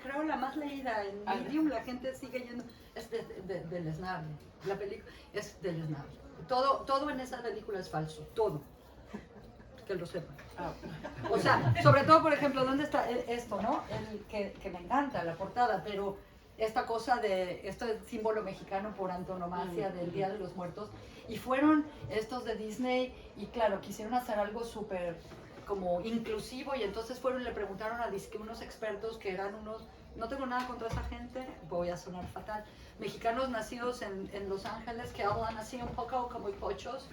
B: creo la más leída en Medium, la gente sigue yendo. Es de Lesnable. La película es de Lesnable. Todo en esa película es falso, todo. Que lo sepan. O sea, sobre todo, por ejemplo, ¿dónde está esto, no? Que me encanta, la portada, pero esta cosa este símbolo mexicano por antonomasia del Día de los Muertos, y fueron estos de Disney, y claro, quisieron hacer algo súper como inclusivo, y entonces fueron y le preguntaron a unos expertos que eran no tengo nada contra esa gente, voy a sonar fatal, mexicanos nacidos en Los Ángeles, que hablan así un poco como pochos,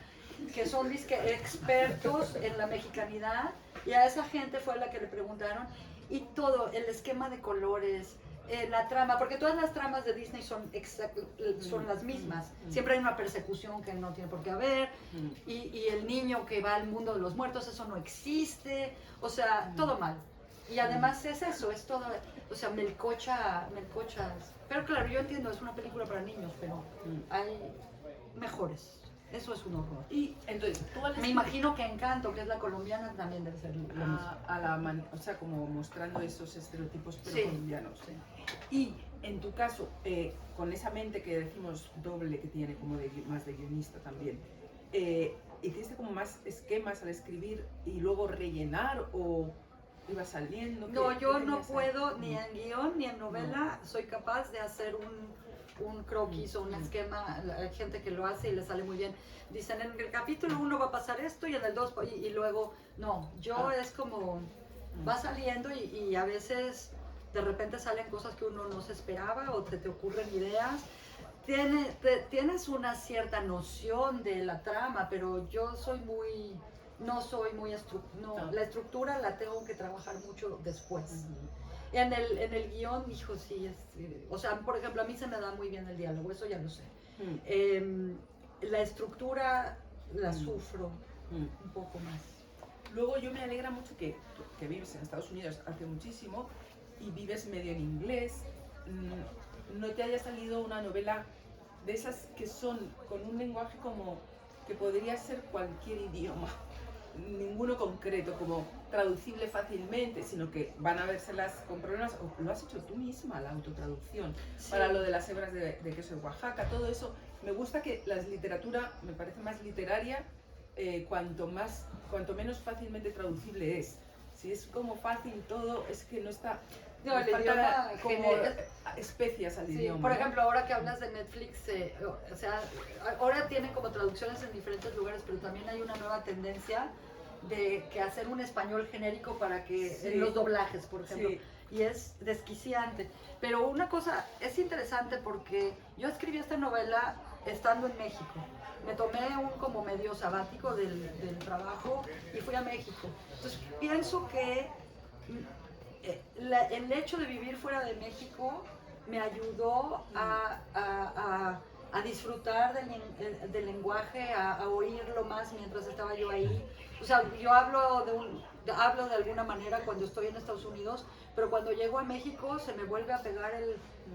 B: que son expertos en la mexicanidad, y a esa gente fue a la que le preguntaron, y todo, el esquema de colores, la trama, porque todas las tramas de Disney son las mismas. Siempre hay una persecución que no tiene por qué haber, y el niño que va al mundo de los muertos, eso no existe, o sea, todo mal. Y además es eso, es todo, o sea, melcochas. Pero claro, yo entiendo, es una película para niños, pero hay mejores. Eso es un horror.
A: Y entonces, tú al
B: Me imagino que Encanto, que es la colombiana, también debe ser lo mismo.
A: o sea, como mostrando esos estereotipos pero
B: Sí.
A: colombianos.
B: Sí.
A: Y en tu caso, con esa mente que decimos doble que tiene, como más de guionista también, ¿hiciste como más esquemas al escribir y luego rellenar o iba saliendo?
B: No, yo
A: ¿Qué
B: no
A: tenías ahí?
B: puedo, ni en guión ni en novela, soy capaz de hacer un croquis o un esquema. Hay gente que lo hace y le sale muy bien. Dicen, en el capítulo 1 va a pasar esto y en el 2, y luego, no, yo es como, va saliendo y a veces de repente salen cosas que uno no se esperaba o te ocurren ideas. Tienes una cierta noción de la trama, pero yo soy muy, no soy muy, la estructura la tengo que trabajar mucho después. En el guión, hijo, sí, o sea, por ejemplo, a mí se me da muy bien el diálogo, eso ya lo sé. La estructura la sufro un poco más.
A: Luego yo me alegra mucho que vives en Estados Unidos hace muchísimo y vives medio en inglés. No te haya salido una novela de esas que son con un lenguaje como que podría ser cualquier idioma, ninguno concreto, como traducible fácilmente, sino que van a vérselas con problemas, o lo has hecho tú misma, la autotraducción,
B: Sí.
A: para lo de las hebras de queso de Oaxaca, todo eso. Me gusta que la literatura me parece más literaria cuanto menos fácilmente traducible es. Si es como fácil todo, es que no está...
B: No, el
A: falta
B: idioma
A: como especias al
B: Sí,
A: idioma.
B: por
A: ¿no?
B: ejemplo, ahora que hablas de Netflix, o sea, ahora tienen como traducciones en diferentes lugares, pero también hay una nueva tendencia de que hacer un español genérico para que en los doblajes, por ejemplo, y es desquiciante. Pero una cosa es interesante porque yo escribí esta novela estando en México. Me tomé un como medio sabático del trabajo y fui a México. Entonces pienso que el hecho de vivir fuera de México me ayudó a disfrutar del lenguaje, a oírlo más mientras estaba yo ahí. O sea, yo hablo de alguna manera cuando estoy en Estados Unidos, pero cuando llego a México se me vuelve a pegar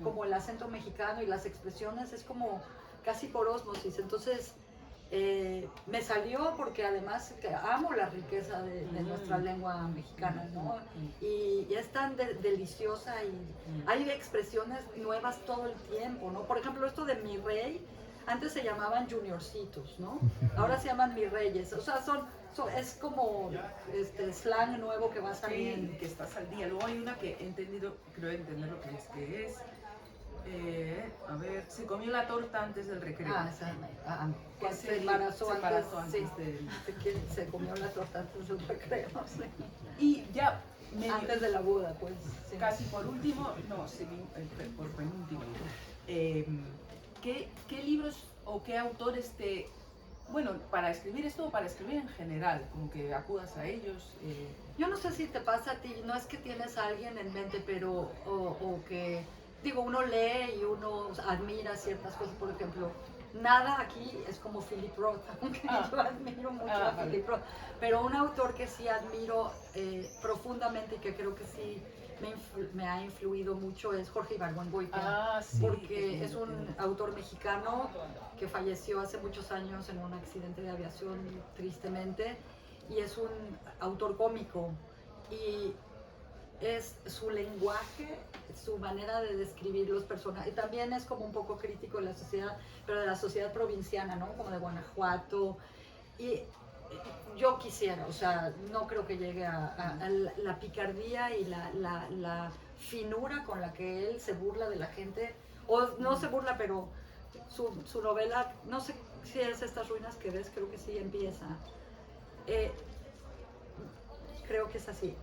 B: como el acento mexicano y las expresiones, es como casi por ósmosis. Entonces, me salió porque además que amo la riqueza de nuestra lengua mexicana, ¿no? Y es tan deliciosa y hay expresiones nuevas todo el tiempo, ¿no? Por ejemplo, esto de mi rey, antes se llamaban juniorcitos, ¿no? Ahora se llaman mi reyes, o sea, es como slang nuevo que va saliendo.
A: Sí, que estás al día. Luego hay una que he entendido, creo entender lo que es. A ver, se comió la torta antes del recreo.
B: Que se embarazó antes
A: se
B: comió la torta antes del recreo, sí.
A: Y ya
B: antes de la boda, pues. Sí.
A: Casi por último, no, sí, por penúltimo. ¿Qué libros o qué autores bueno, para escribir esto o para escribir en general, como que acudas a ellos?
B: Yo no sé si te pasa a ti, no es que tienes a alguien en mente, pero, o que, digo, uno lee y uno admira ciertas cosas, por ejemplo, nada aquí es como Philip Roth, aunque yo admiro mucho a Philip Roth, pero un autor que sí admiro profundamente y que creo que sí me ha influido mucho es Jorge Ibargüengoitia,
A: sí,
B: porque es un autor mexicano que falleció hace muchos años en un accidente de aviación, tristemente, y es un autor cómico, y es su lenguaje, su manera de describir los personajes, y también es como un poco crítico de la sociedad, pero de la sociedad provinciana, ¿no? Como de Guanajuato, y yo quisiera, o sea, no creo que llegue a la picardía y la finura con la que él se burla de la gente, o no se burla, pero su novela, no sé si es Estas ruinas que ves, creo que sí empieza. Creo que es así.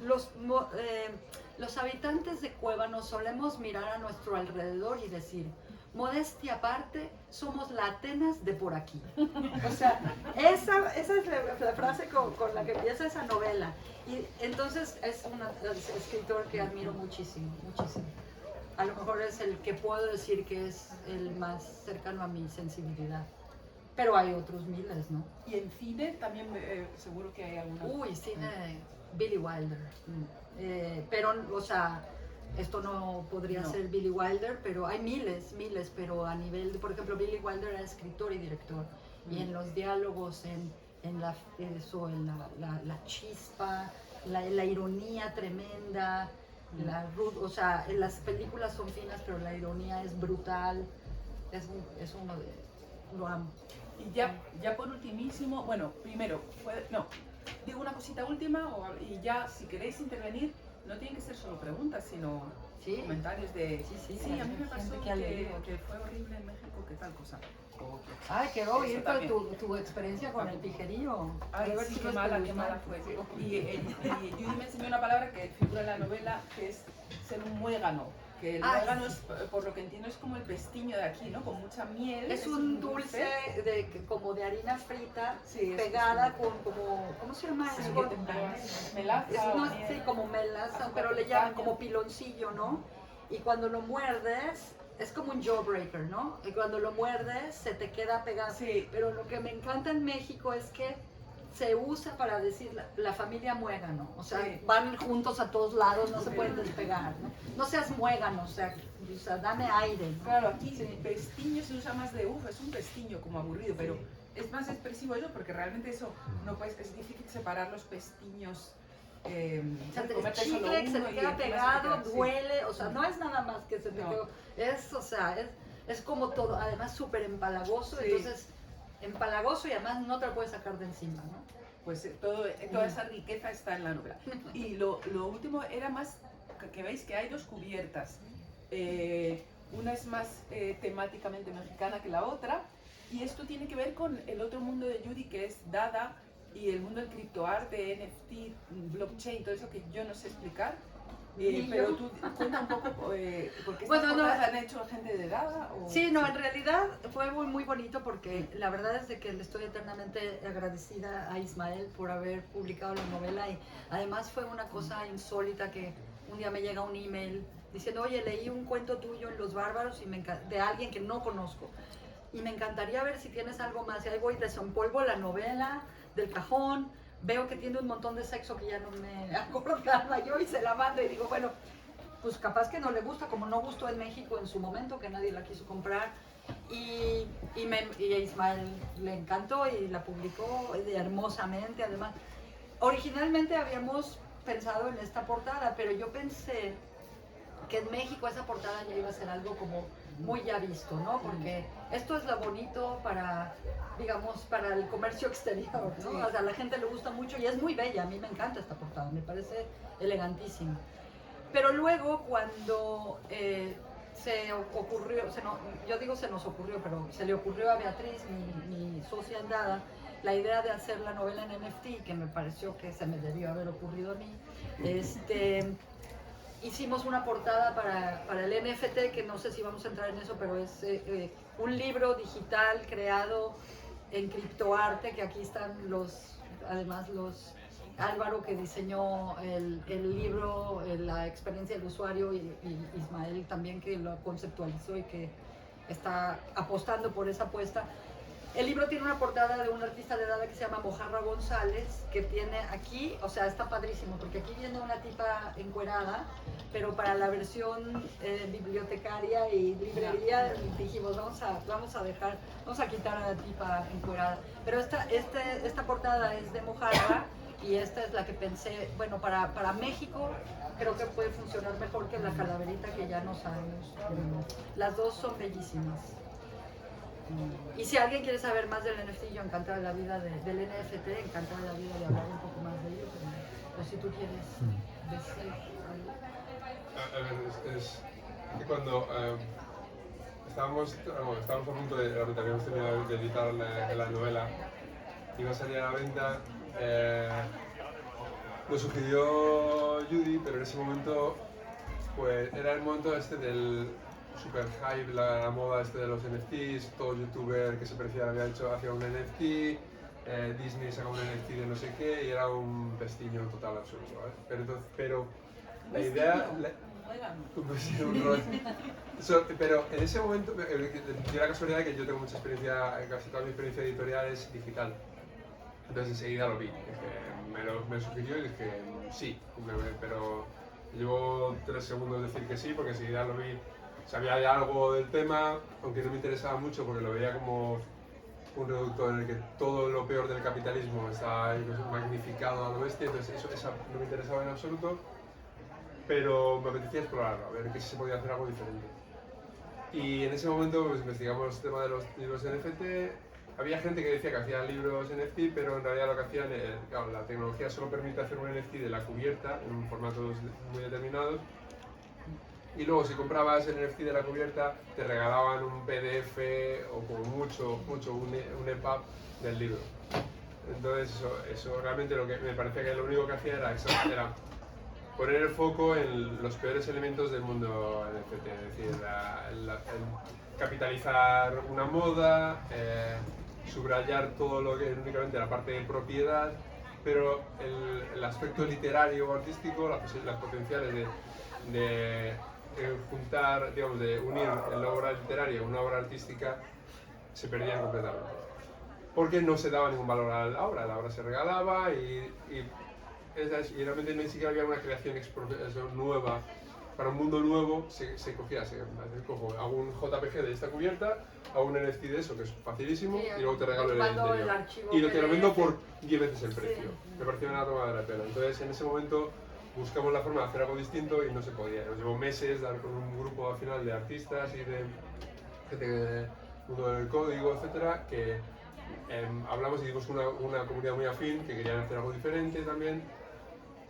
B: Los habitantes de Cueva nos solemos mirar a nuestro alrededor y decir, modestia aparte, somos la Atenas de por aquí. O sea, esa es la frase con la que empieza esa novela. Y entonces es un escritor que admiro muchísimo, muchísimo. A lo mejor es el que puedo decir que es el más cercano a mi sensibilidad. Pero hay otros miles, ¿no?
A: Y en cine también seguro que hay alguna.
B: Uy, cine, Billy Wilder. Pero, o sea, esto no podría ser Billy Wilder, pero hay miles, pero a nivel de, por ejemplo, Billy Wilder era escritor y director. Y en los diálogos, en la chispa, la ironía tremenda, o sea, las películas son finas, pero la ironía es brutal. Es uno de... Lo amo.
A: Y ya por ultimísimo, bueno, primero, digo una cosita última y ya si queréis intervenir, no tienen que ser solo preguntas, sino comentarios de... Sí, a mí me pasó que fue horrible en México, que tal cosa.
B: Ay, quiero oír tu experiencia con el pijerío.
A: Ay, sí, qué mala fue. Y Judy me enseñó una palabra que figura en la novela, que es ser un muégano. Que el muégano es, por lo que entiendo, es como el pestiño de aquí, ¿no? Con mucha miel.
B: Es un dulce como de harina frita, pegada con como... ¿Cómo se llama eso?
A: Melaza.
B: Sí, como melaza, pero le llaman como piloncillo, ¿no? Y cuando lo muerdes... Es como un jawbreaker, ¿no? Y cuando lo muerdes se te queda pegado.
A: Sí.
B: Pero lo que me encanta en México es que se usa para decir la familia muégano. O sea, van juntos a todos lados, no se pueden despegar, ¿no? No seas muégano, o sea dame aire, ¿no?
A: Claro, aquí pestiño se usa más de es un pestiño como aburrido, pero es más expresivo eso porque realmente eso no puedes, es difícil separar los pestiños.
B: O sea, el chicle que se te queda pegado, duele, o sea, no es nada más que se te quedó, o sea, es como todo, además súper empalagoso, entonces, empalagoso y además no te lo puedes sacar de encima, ¿no?
A: Pues toda esa riqueza está en la novela. Y lo último era más, que veis que hay dos cubiertas, una es más temáticamente mexicana que la otra, y esto tiene que ver con el otro mundo de Judy, que es Dada, y el mundo del criptoarte, NFT, blockchain, todo eso que yo no sé explicar. Pero tú cuenta un poco, porque estas cosas han hecho gente de Dada.
B: Sí, no, en realidad fue muy bonito porque la verdad es de que le estoy eternamente agradecida a Ismael por haber publicado la novela y además fue una cosa insólita que un día me llega un email diciendo, oye, leí un cuento tuyo en Los Bárbaros de alguien que no conozco y me encantaría ver si tienes algo más. Y ahí voy, desempolvo la novela del cajón, veo que tiene un montón de sexo que ya no me acordaba yo y se la mando y digo, bueno, pues capaz que no le gusta, como no gustó en México en su momento, que nadie la quiso comprar. Y a Ismael le encantó y la publicó hermosamente. Además, originalmente habíamos pensado en esta portada, pero yo pensé que en México esa portada ya iba a ser algo como muy ya visto, ¿no? Porque esto es lo bonito para, digamos, para el comercio exterior, ¿no? O sea, a la gente le gusta mucho y es muy bella, a mí me encanta esta portada, me parece elegantísima. Pero luego cuando se ocurrió, yo digo se nos ocurrió, pero se le ocurrió a Beatriz, mi socia en Dada, la idea de hacer la novela en NFT, que me pareció que se me debió haber ocurrido a mí, hicimos una portada para el NFT, que no sé si vamos a entrar en eso, pero es un libro digital creado en criptoarte, que aquí están además los Álvaro que diseñó el libro, la experiencia del usuario y Ismael también que lo conceptualizó y que está apostando por esa apuesta. El libro tiene una portada de un artista de Dada que se llama Mojarra González, que tiene aquí, o sea, está padrísimo, porque aquí viene una tipa encuerada, pero para la versión bibliotecaria y librería dijimos, vamos a quitar a la tipa encuerada. Pero esta portada es de Mojarra y esta es la que pensé, bueno, para México creo que puede funcionar mejor que la calaverita que ya no sabemos. Las dos son bellísimas. Y si alguien quiere saber más del NFT, yo encantada de la vida del NFT, encantada de la vida de hablar un poco más de ello, pero si tú quieres decir algo.
C: A ver, es que cuando estábamos a punto de, realmente habíamos terminado de editar la novela, iba a salir a la venta, lo sugirió Judy, pero en ese momento, pues era el momento del super hype, la moda de los NFTs, todo youtuber que se parecía había hecho hacia un NFT, Disney sacó un NFT de no sé qué y era un pestiño total absoluto, ¿vale? Pero la idea...
A: muégano.
C: Pues sí, un rol. Pero en ese momento, dio la casualidad de que yo tengo mucha experiencia, casi toda mi experiencia editorial es digital. Entonces enseguida lo vi, me sugirió y dije sí, pero llevo 3 segundos decir que sí, porque enseguida lo vi, sabía de algo del tema, aunque no me interesaba mucho porque lo veía como un reducto en el que todo lo peor del capitalismo está magnificado a lo bestia, entonces eso no me interesaba en absoluto, pero me apetecía explorarlo, a ver qué si se podía hacer algo diferente. Y en ese momento pues, investigamos el tema de los libros NFT. Había gente que decía que hacía libros NFT, pero en realidad lo que hacían, claro, la tecnología solo permite hacer un NFT de la cubierta en formatos muy determinados. Y luego si comprabas el NFT de la cubierta, te regalaban un PDF o como mucho un EPUB del libro. Entonces eso realmente lo que me parecía que lo único que hacía era poner el foco en los peores elementos del mundo NFT, es decir, el capitalizar una moda, subrayar todo lo que es únicamente la parte de propiedad, pero el aspecto literario o artístico, las potenciales de juntar, digamos, de unir la obra literaria a una obra artística se perdían completamente. Porque no se daba ningún valor a la obra se regalaba y realmente ni siquiera había una creación nueva. Para un mundo nuevo se cogía, cojo, hago un JPG de esta cubierta, hago un NFT de eso, que es facilísimo,
B: Sí,
C: y luego te regalo el interior. Y te lo vendo por 10 veces el precio.
B: Sí.
C: Me parecía una toma de la pelo. Entonces, en ese momento buscamos la forma de hacer algo distinto y no se podía. Nos llevó meses dar con un grupo al final de artistas y de gente del mundo del código, etcétera, que hablamos y dimos una comunidad muy afín que querían hacer algo diferente también.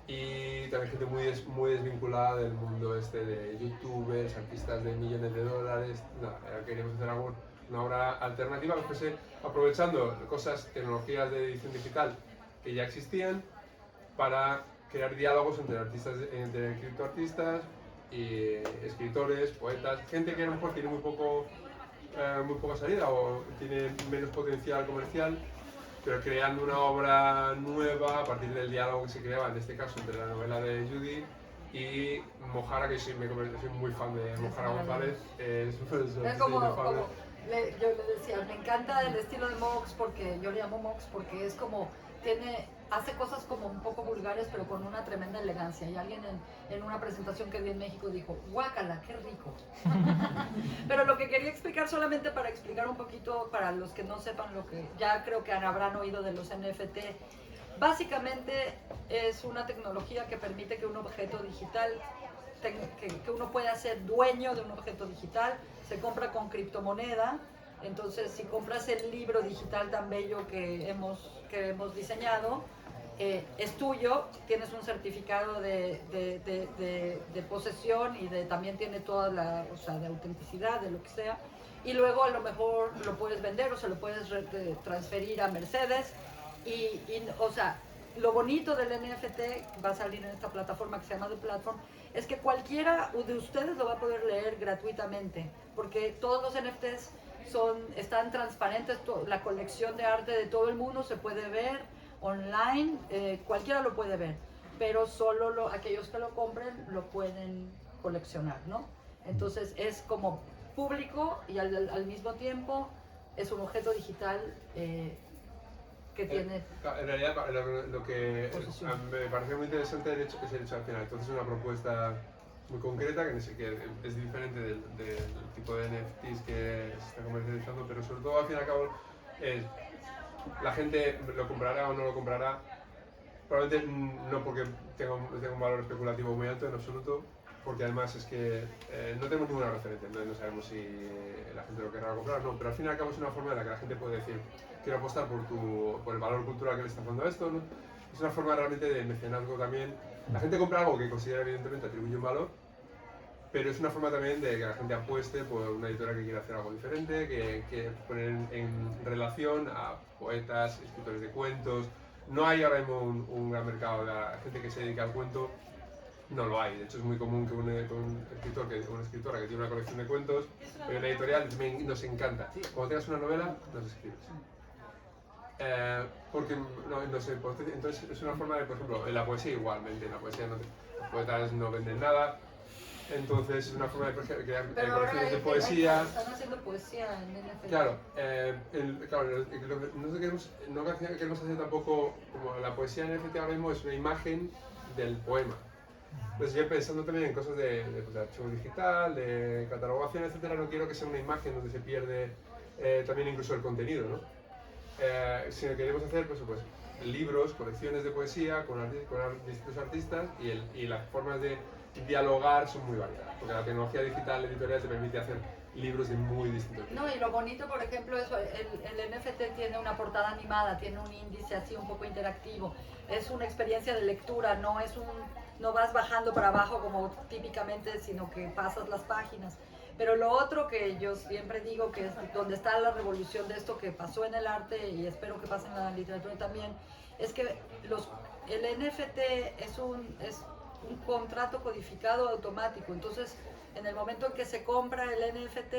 C: Y también gente muy desvinculada del mundo este de youtubers, artistas de millones de dólares. Nada, queríamos hacer una obra alternativa que fuese aprovechando cosas, tecnologías de edición digital que ya existían para crear diálogos entre criptoartistas y escritores, poetas, gente que a lo mejor tiene muy poca salida o tiene menos potencial comercial, pero creando una obra nueva a partir del diálogo que se creaba, en este caso entre la novela de Judy y Mojara, que soy muy fan de Mojara González.
B: Es como yo le decía, me encanta el estilo de Mox, porque yo le llamo Mox porque es como, hace cosas como un poco vulgares, pero con una tremenda elegancia. Y alguien en una presentación que vi en México dijo, guácala, qué rico. Pero lo que quería explicar, solamente para explicar un poquito, para los que no sepan lo que ya creo que habrán oído de los NFT, básicamente es una tecnología que permite que un objeto digital, que uno pueda ser dueño de un objeto digital, se compra con criptomoneda. Entonces, si compras el libro digital tan bello que hemos diseñado, es tuyo, tienes un certificado de posesión y también tiene toda de autenticidad, de lo que sea. Y luego a lo mejor lo puedes vender o se lo puedes transferir a Mercedes. O sea, lo bonito del NFT, va a salir en esta plataforma que se llama The Platform, es que cualquiera de ustedes lo va a poder leer gratuitamente, porque todos los NFTs están transparentes, la colección de arte de todo el mundo se puede ver online, cualquiera lo puede ver, pero solo aquellos que lo compren lo pueden coleccionar, ¿no? Entonces es como público y al mismo tiempo es un objeto digital que tiene...
C: En realidad lo que me pareció muy interesante el hecho que se ha hecho al final, entonces es una propuesta muy concreta que es diferente del tipo de NFTs que se está comercializando, pero sobre todo al fin y al cabo la gente lo comprará o no lo comprará, probablemente no porque tenga un valor especulativo muy alto en absoluto, porque además es que no tenemos ninguna referencia, entonces no sabemos si la gente lo querrá comprar o no, pero al fin y al cabo es una forma en la que la gente puede decir, quiero apostar por el valor cultural que le está dando a esto, ¿no? Es una forma realmente de mecenazgo también. La gente compra algo que considera evidentemente atribuye un valor, pero es una forma también de que la gente apueste por una editora que quiera hacer algo diferente, que poner en relación a poetas, escritores de cuentos. No hay ahora mismo un gran mercado de la gente que se dedica al cuento, no lo hay. De hecho es muy común que un escritor, una escritora que tiene una colección de cuentos, pero una editorial nos encanta. Cuando tengas una novela, nos escribes. Porque, no sé, entonces es una forma de, por ejemplo, en la poesía igualmente, en la poesía los poetas no venden nada, Entonces es una forma de crear
B: Pero ahora
C: colecciones de
B: hay
C: poesía.
B: están haciendo poesía en NFT.
C: Claro, no queremos hacer tampoco, como la poesía en NFT ahora mismo es una imagen del poema. Entonces yo pensando también en cosas de archivo digital, de catalogación, etcétera, no quiero que sea una imagen donde se pierde también incluso el contenido, ¿no? Sino queremos hacer pues, libros, colecciones de poesía con distintos artistas y las formas de dialogar son muy variadas, porque la tecnología digital editorial te permite hacer libros de muy distintos tipos.
B: No, y lo bonito, por ejemplo, es el NFT tiene una portada animada, tiene un índice así un poco interactivo, es una experiencia de lectura, no vas bajando para abajo como típicamente, sino que pasas las páginas. Pero lo otro que yo siempre digo que es donde está la revolución de esto que pasó en el arte y espero que pase en la literatura también, es que el NFT es un contrato codificado automático. Entonces, en el momento en que se compra el NFT,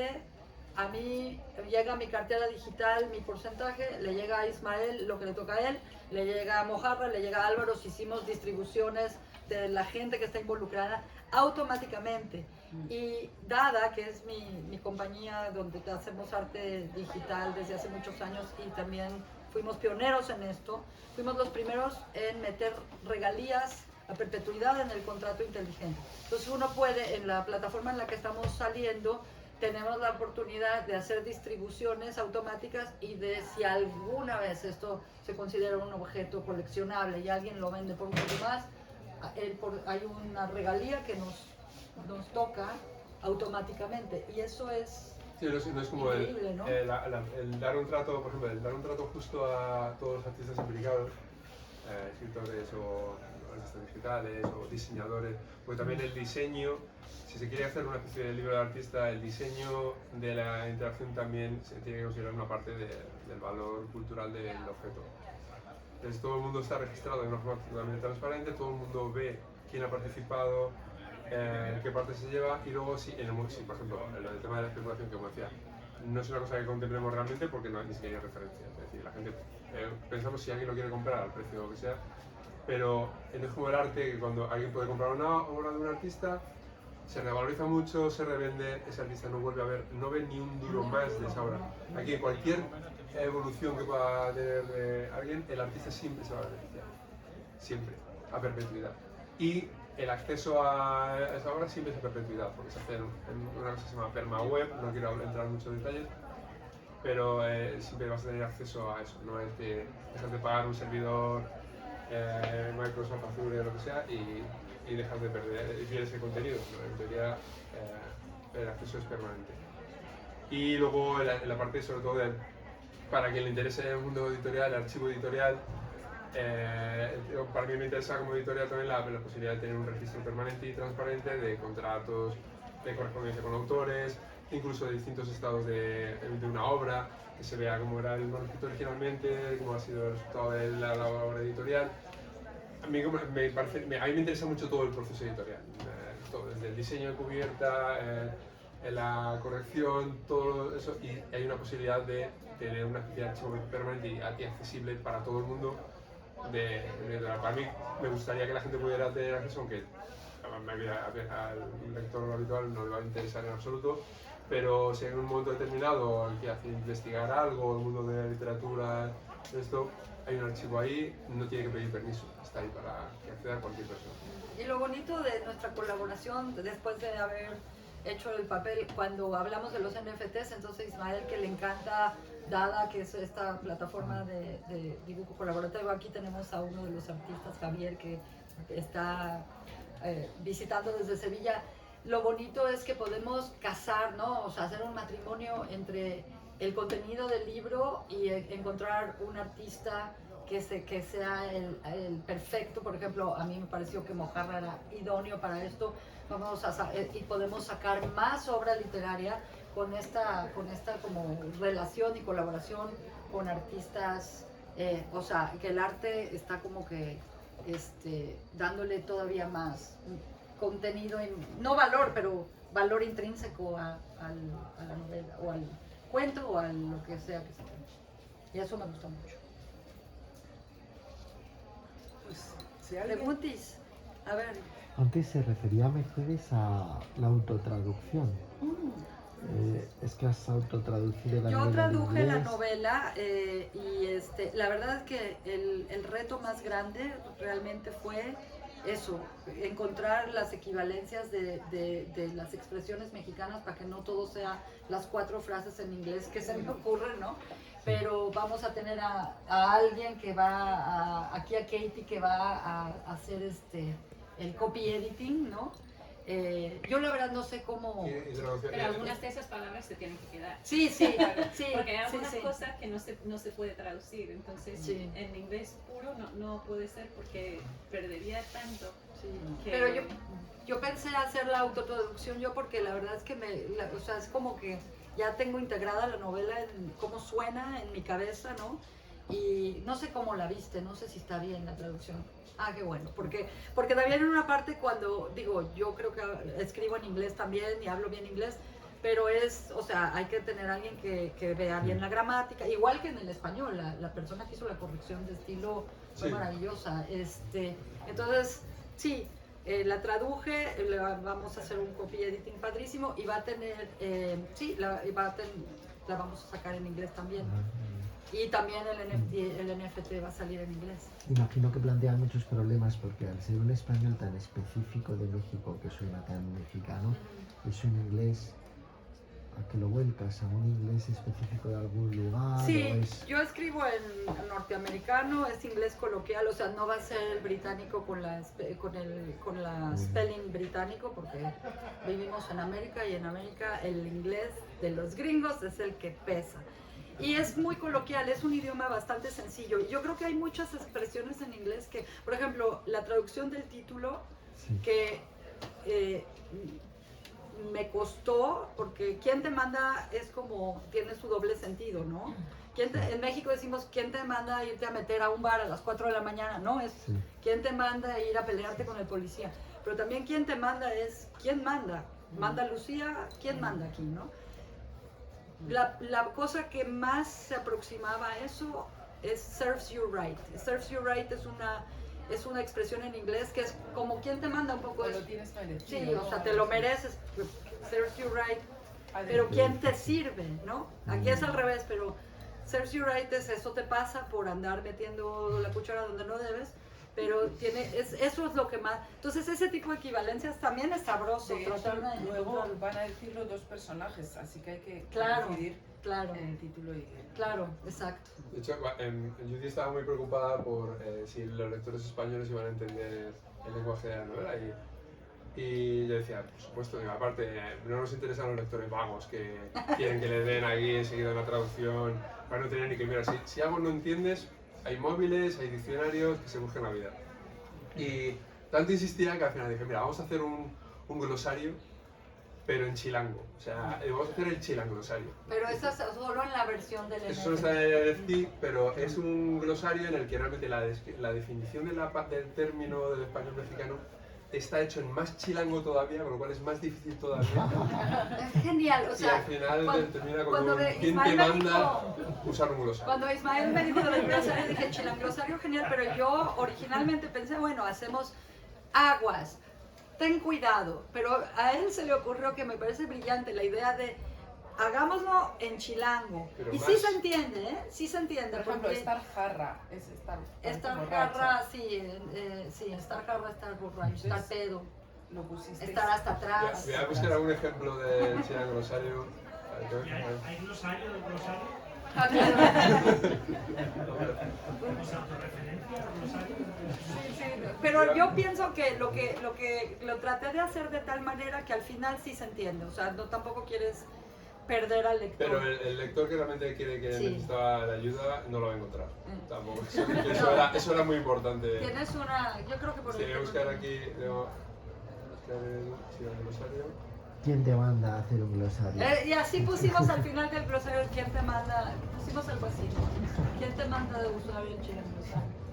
B: a mí llega mi cartera digital, mi porcentaje, le llega a Ismael lo que le toca a él, le llega a Mojarra, le llega a Álvaro, si hicimos distribuciones de la gente que está involucrada automáticamente. Y Dada, que es mi compañía donde hacemos arte digital desde hace muchos años y también fuimos pioneros en esto, fuimos los primeros en meter regalías a perpetuidad en el contrato inteligente. Entonces uno puede, en la plataforma en la que estamos saliendo, tenemos la oportunidad de hacer distribuciones automáticas y de si alguna vez esto se considera un objeto coleccionable y alguien lo vende por un poco más, hay una regalía que nos toca automáticamente y eso es
C: sí, no es como
B: increíble, ¿no?
C: el dar un trato, por ejemplo, el dar un trato justo a todos los artistas implicados, escritores o artistas digitales o diseñadores, porque también el diseño, si se quiere hacer una especie de libro de artista, el diseño de la interacción también se tiene que considerar una parte del valor cultural del objeto. Entonces todo el mundo está registrado de una forma totalmente transparente, todo el mundo ve quién ha participado, qué parte se lleva y luego si, por ejemplo, el tema de la especulación que como decía, no es una cosa que contemplemos realmente porque no hay ni siquiera referencia. Es decir, la gente pensamos si alguien lo quiere comprar al precio que sea, pero no es como el arte que cuando alguien puede comprar una obra de un artista, se revaloriza mucho, se revende, ese artista no vuelve a ver, no ve ni un duro más de esa obra. Aquí cualquier evolución que pueda tener alguien, el artista siempre se va a beneficiar, siempre, a perpetuidad. Y el acceso a esa obra siempre es a perpetuidad, porque se hace en una cosa que se llama permaweb, no quiero entrar en muchos detalles, pero siempre vas a tener acceso a eso, no es de dejas de pagar un servidor, Microsoft Azure o lo que sea, y dejas de perder, y pierdes el contenido, ¿no? En teoría el acceso es permanente. Y luego en la parte sobre todo para quien le interese el mundo editorial, el archivo editorial, para mí me interesa como editorial también la posibilidad de tener un registro permanente y transparente de contratos, de correspondencia con autores, incluso de distintos estados de una obra, que se vea cómo era el manuscrito originalmente, cómo ha sido el resultado de la obra editorial. A mí me interesa mucho todo el proceso editorial, todo, desde el diseño de cubierta, la corrección, todo eso, y hay una posibilidad de tener una especie de archivo permanente y accesible para todo el mundo. Para mí me gustaría que la gente pudiera tener acceso, aunque al lector habitual no le va a interesar en absoluto, pero si en un momento determinado el que hace investigar algo, el mundo de la literatura, esto, hay un archivo ahí, no tiene que pedir permiso, está ahí para que acceda cualquier persona.
B: Y lo bonito de nuestra colaboración, después de haber hecho el papel, cuando hablamos de los NFTs, entonces Ismael, que le encanta Dada, que es esta plataforma de dibujo colaborativo, aquí tenemos a uno de los artistas, Javier, que está visitando desde Sevilla. Lo bonito es que podemos casar, ¿no? O sea, hacer un matrimonio entre el contenido del libro y encontrar un artista que sea el perfecto. Por ejemplo, a mí me pareció que Mojarra era idóneo para esto. Y podemos sacar más obra literaria con esta como relación y colaboración con artistas. O sea, que el arte está como que dándole todavía más contenido, no valor, pero valor intrínseco a la novela, o al cuento, o a lo que sea que se cuente. Y eso me gustó mucho.
A: Pues, si alguien...
B: Preguntis, a ver.
D: Antes se refería Mercedes a la autotraducción. Es que has autotraducido la novela.
B: Yo traduje la
D: inglés.
B: novela y la verdad es que el reto más grande realmente fue eso, encontrar las equivalencias de las expresiones mexicanas para que no todo sea las 4 frases en inglés que se me ocurren, ¿no? Pero vamos a tener a alguien que va aquí a Katie que va a hacer el copy editing, ¿no? Yo la verdad no sé cómo...
E: Pero algunas de esas palabras se tienen que quedar.
B: Sí, sí, sí.
E: Porque hay algunas
B: sí.
E: cosas que no se puede traducir, entonces
B: Sí.
E: en inglés puro no puede ser porque perdería tanto.
B: Sí.
E: Que-
B: Pero yo pensé hacer la autotraducción yo porque la verdad es que o sea, es como que ya tengo integrada la novela en cómo suena en mi cabeza, ¿no? Y no sé cómo la viste, no sé si está bien la traducción. Ah, qué bueno, porque también en una parte cuando, digo, yo creo que escribo en inglés también y hablo bien inglés, pero o sea, hay que tener alguien que vea bien la gramática, igual que en el español, la persona que hizo la corrección de estilo fue
C: Sí.
B: maravillosa. Entonces, sí, la traduje, vamos a hacer un copy editing padrísimo y va a tener, la vamos a sacar en inglés también. Y también el NFT va a salir en inglés.
D: Imagino que plantea muchos problemas porque al ser un español tan específico de México, que suena tan mexicano, es un inglés a que lo vuelcas a un inglés específico de algún lugar.
B: Sí,
D: o es...
B: yo escribo en norteamericano, es inglés coloquial, o sea, no va a ser el británico con la spelling británico, porque vivimos en América y en América el inglés de los gringos es el que pesa. Y es muy coloquial, es un idioma bastante sencillo. Y yo creo que hay muchas expresiones en inglés que, por ejemplo, la traducción del título,
D: Sí.
B: que me costó, porque ¿quién te manda? Es como, tiene su doble sentido, ¿no? En México decimos, ¿quién te manda a irte a meter a un bar a las 4 de la mañana? No, es
D: Sí.
B: ¿quién te manda a ir a pelearte con el policía? Pero también ¿quién te manda? Es ¿quién manda? ¿Manda Lucía? ¿Quién manda aquí, no? La cosa que más se aproximaba a eso es serves you right. Serves you right es una expresión en inglés que es como ¿quién te manda? Un poco
A: O
B: es,
A: lo tienes merecido.
B: sí, o sea, te lo mereces, serves you right, pero ¿quién te sirve, no? Aquí es al revés, pero serves you right es eso te pasa por andar metiendo la cuchara donde no debes, pero eso es lo que más... Entonces ese tipo de equivalencias también es sabroso.
A: De hecho,
B: tratar de
A: luego
B: encontrar.
A: van a decirlo 2 personajes, así que hay que
B: Claro,
A: decidir
B: claro,
A: en el título y
B: claro, exacto.
C: De hecho, Judy estaba muy preocupada por si los lectores españoles iban a entender el lenguaje de la novela y yo decía, por supuesto, que aparte no nos interesan los lectores vagos que quieren que le den aquí enseguida una traducción para no tener ni que mirar. Si algo no entiendes, hay móviles, hay diccionarios que se busquen la vida. Y tanto insistía que al final dije, mira, vamos a hacer un glosario, pero en chilango. O sea, vamos a hacer el chilanglosario.
B: Pero eso es solo en la versión del
C: Eso solo
B: NFT.
C: está en el NFT, pero es un glosario en el que realmente la definición del término del español mexicano está hecho en más chilango todavía, con lo cual es más difícil todavía.
B: Es genial, o
C: Y
B: sea,
C: al final termina con
B: cuando
C: un
B: de
C: ¿quién te
B: Ismael me
C: manda
B: dijo-
C: usar un glosario?
B: Cuando Ismael me dijo del glosario, dije, chilanglosario genial, pero yo originalmente pensé, bueno, hacemos aguas, ten cuidado, pero a él se le ocurrió que me parece brillante la idea de hagámoslo en chilango.
C: Pero
B: Y
C: más-
B: sí se entiende, ¿eh? Sí se entiende.
A: por ejemplo,
B: porque
A: estar jarra es estar
B: estar
A: borracha.
B: jarra, sí, estar jarra, estar borracho, estar pedo,
A: Lo pusiste.
B: estar hasta atrás.
C: Voy a buscar algún ejemplo de chilanglosario. A ver, creo que-
F: ¿Hay glosario del glosario?
B: Ah, claro.
F: ¿Tenemos autorreferencia al glosario?
B: Pero yo pienso que lo traté de hacer de tal manera que al final sí se entiende, o sea, no tampoco quieres perder al lector.
C: Pero el lector que realmente quiere que
B: Sí.
C: necesitaba la ayuda no lo va a encontrar.
B: Mm.
C: Tampoco. Eso era muy importante.
B: Tienes yo creo que por
C: Sí,
B: el
C: voy a buscar
B: tema-
C: aquí. Debo buscar el chilanglosario.
D: ¿Quién te manda a hacer un glosario?
B: Y así pusimos al final del glosario quién te manda, pusimos algo así, ¿no? ¿Quién te manda de usar el chilango?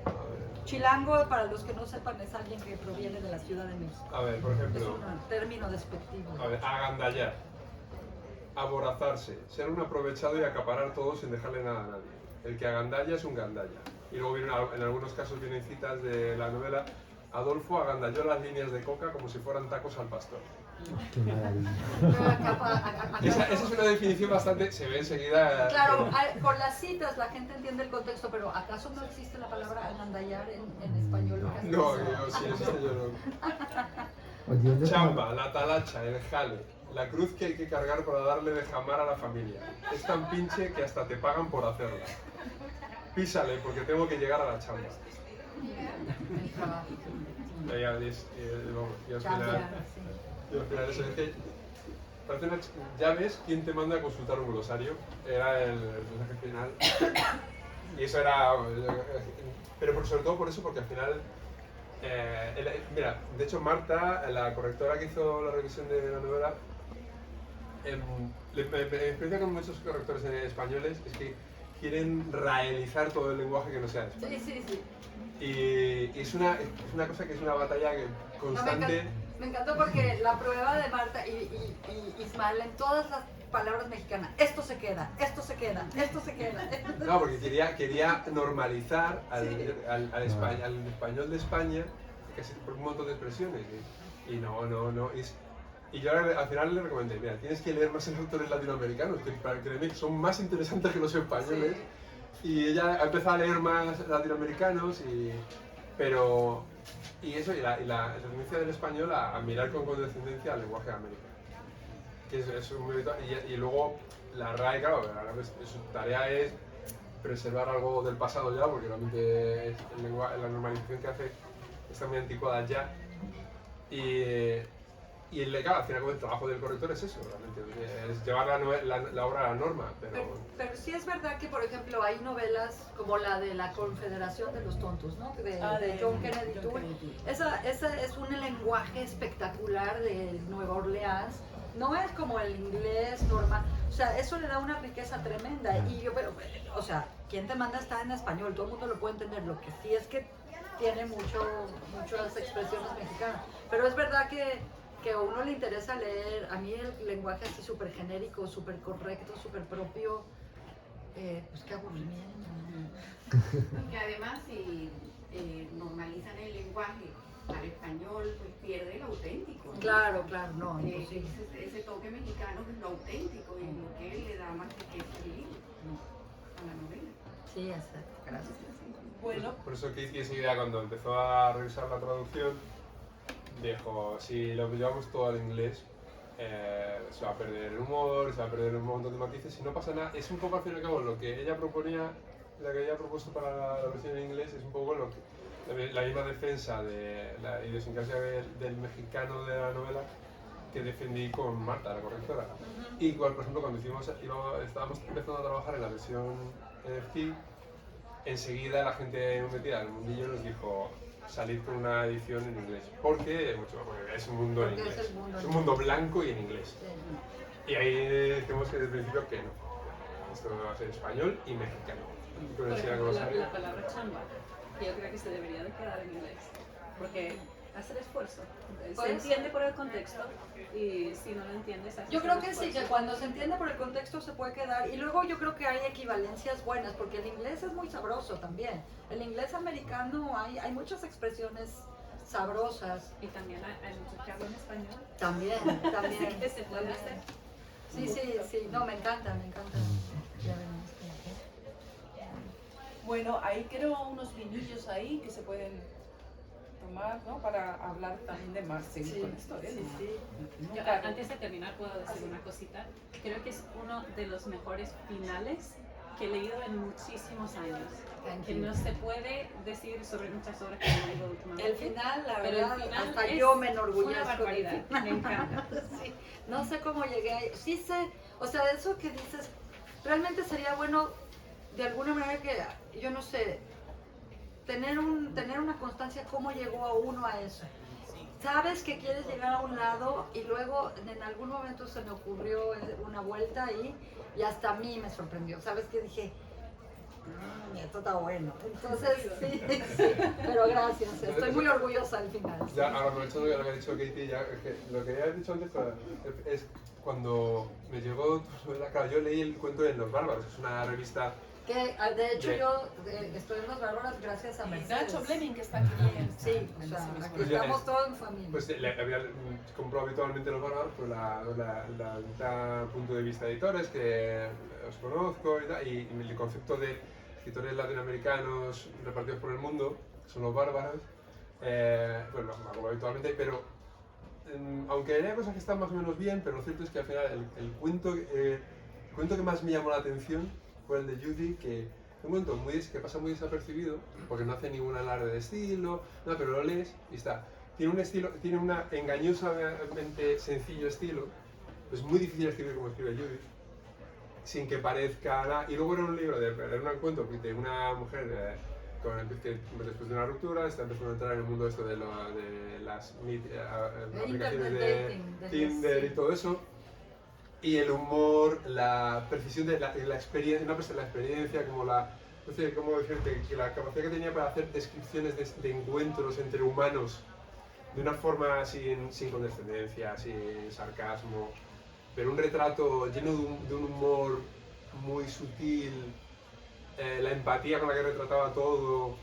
C: A ver.
B: Chilango, para los que no sepan, es alguien que proviene de la Ciudad de México.
C: A ver, por
B: Es
C: ejemplo.
B: un término despectivo.
C: A ver, agandallar. Aborazarse. Ser un aprovechado y acaparar todo sin dejarle nada a nadie. El que agandalla es un gandalla. Y luego vienen, en algunos casos vienen citas de la novela Adolfo agandalló las líneas de coca como si fueran tacos al pastor.
D: Qué maravilla.
C: Esa es una definición bastante... Se ve enseguida...
B: Claro, con las citas la gente entiende el contexto, pero ¿acaso no existe la palabra agandallar en español?
C: No, yo sí existe, yo no.
D: Oye, ¿dónde
C: Chamba, la talacha, el jale, la cruz que hay que cargar para darle de jamar a la familia. Es tan pinche que hasta te pagan por hacerla. Písale porque tengo que llegar a la chamba.
B: El trabajo.
C: Y al final... Y al final eso es que... parece ya ves quién te manda a consultar un glosario. Era el mensaje final. Y eso era... pero sobre todo por eso, porque al final... mira, de hecho Marta, la correctora que hizo la revisión de la novela, mi experiencia con muchos correctores españoles es que quieren raelizar todo el lenguaje que no sea español.
B: Sí.
C: Y es una cosa que es una batalla constante.
B: Me encantó porque la prueba de Marta y Ismael en todas las palabras mexicanas, esto se queda, esto se queda, esto se queda.
C: No, porque quería normalizar al español de España casi por un montón de expresiones. Y no. Y yo al final le recomendé, mira, tienes que leer más en autores latinoamericanos, que créeme que son más interesantes que los españoles. Sí. Y ella ha empezado a leer más latinoamericanos, y la tendencia del español a mirar con condescendencia al lenguaje americano. Que es muy habitual. Y luego la RAE, claro, su tarea es preservar algo del pasado ya, porque realmente la normalización que hace está muy anticuada ya. Y claro, al final el trabajo del corrector es eso, realmente, es llevar la obra a la norma.
B: Pero sí es verdad que, por ejemplo, hay novelas como la de La Confederación de los Tontos, ¿no? De John Kennedy Toole. Esa es un lenguaje espectacular de Nueva Orleans. No es como el inglés normal. O sea, eso le da una riqueza tremenda. Y o sea, ¿quién te manda está en español? Todo el mundo lo puede entender. Lo que sí es que tiene muchas expresiones mexicanas. Pero es verdad que a uno le interesa leer, a mí el lenguaje así súper genérico, súper correcto, súper propio, pues qué aburrimiento.
G: Y además si normalizan el lenguaje al español, pues pierde lo auténtico, ¿no?
B: Claro, no, imposible.
G: Ese toque mexicano es lo auténtico y lo que le da más riqueza al libro, a la novela.
B: Sí, exacto, gracias.
A: Bueno,
C: Por eso Katie enseguida cuando empezó a revisar la traducción, dijo, si lo llevamos todo al inglés, se va a perder el humor, se va a perder un montón de matices y no pasa nada. Es un poco al fin y al cabo lo que ella proponía, la que ella ha propuesto para la versión en inglés, es un poco la misma defensa de la idiosincrasia del mexicano de la novela que defendí con Marta, la correctora. Y por ejemplo, cuando estábamos empezando a trabajar en la versión NFT, enseguida la gente metida en el mundillo nos dijo salir con una edición en inglés, porque es un mundo en inglés, es un mundo blanco y en inglés. Sí. Y ahí decimos que desde el principio que no, esto va a ser español y mexicano.
E: Por ejemplo, la palabra chamba, yo creo que se debería de quedar en inglés, porque hace el esfuerzo, se entiende por el contexto y si no lo entiendes haces
B: yo creo
E: el
B: que
E: esfuerzo.
B: sí, que cuando se entiende por el contexto se puede quedar y luego yo creo que hay equivalencias buenas porque el inglés es muy sabroso también, el inglés americano hay muchas expresiones sabrosas
E: Y también hay muchos que hablan español.
B: también
E: Así que se puede hacer.
B: sí, no, me encanta ya veremos.
A: bueno, ahí creo unos vinillos ahí que se pueden tomar, ¿no? Para hablar también de Marcel con esto, ¿eh?
B: Sí.
E: Yo, antes de terminar, puedo decir una cosita. Creo que es uno de los mejores finales que he leído en muchísimos años. Que no se puede decir sobre muchas obras que he leído últimamente.
B: El final, la
E: Pero
B: verdad,
E: el final
B: hasta
E: es
B: yo me enorgullezco.
E: una barbaridad, me encanta.
B: Sí, no sé cómo llegué ahí. Sí sé, o sea, de eso que dices, realmente sería bueno, de alguna manera que, yo no sé, tener una constancia cómo llegó a uno a eso. Sabes que quieres llegar a un lado y luego en algún momento se me ocurrió una vuelta ahí y hasta a mí me sorprendió. ¿Sabes qué? Dije, esto está bueno. Entonces, sí, pero gracias. Estoy muy orgullosa al final.
C: Ya, ahora aprovechando lo que ha dicho Katie, ya, es que lo que había dicho antes es cuando me llegó tu novela, claro, yo leí el cuento de Los Bárbaros, es una revista
B: Que de hecho yo estoy en Los Bárbaros gracias a
A: Y
B: Mercedes.
A: Nacho Fleming, que está aquí.
B: Sí, o sea, aquí
C: Pues
B: estamos todos en familia.
C: Pues compro habitualmente Los Bárbaros por la punto de vista de editores que os conozco y tal, y el concepto de escritores latinoamericanos repartidos por el mundo, que son Los Bárbaros, pues lo hago habitualmente, pero aunque haya cosas que están más o menos bien, pero lo cierto es que al final el cuento que más me llamó la atención fue el de Judy, que es un cuento que pasa muy desapercibido, porque no hace ningún alarde de estilo, nada, pero lo lees y está. Tiene un estilo, tiene un engañosamente sencillo estilo, es muy difícil escribir como escribe Judy, sin que parezca nada. Y luego era un libro era un cuento de una mujer que después de una ruptura está empezando a entrar en el mundo esto de las aplicaciones de Tinder y todo eso. Y el humor, la precisión de la experiencia, la experiencia, como no sé cómo decirte, que la capacidad que tenía para hacer descripciones de encuentros entre humanos de una forma sin condescendencia, sin sarcasmo, pero un retrato lleno de un humor muy sutil, la empatía con la que retrataba todo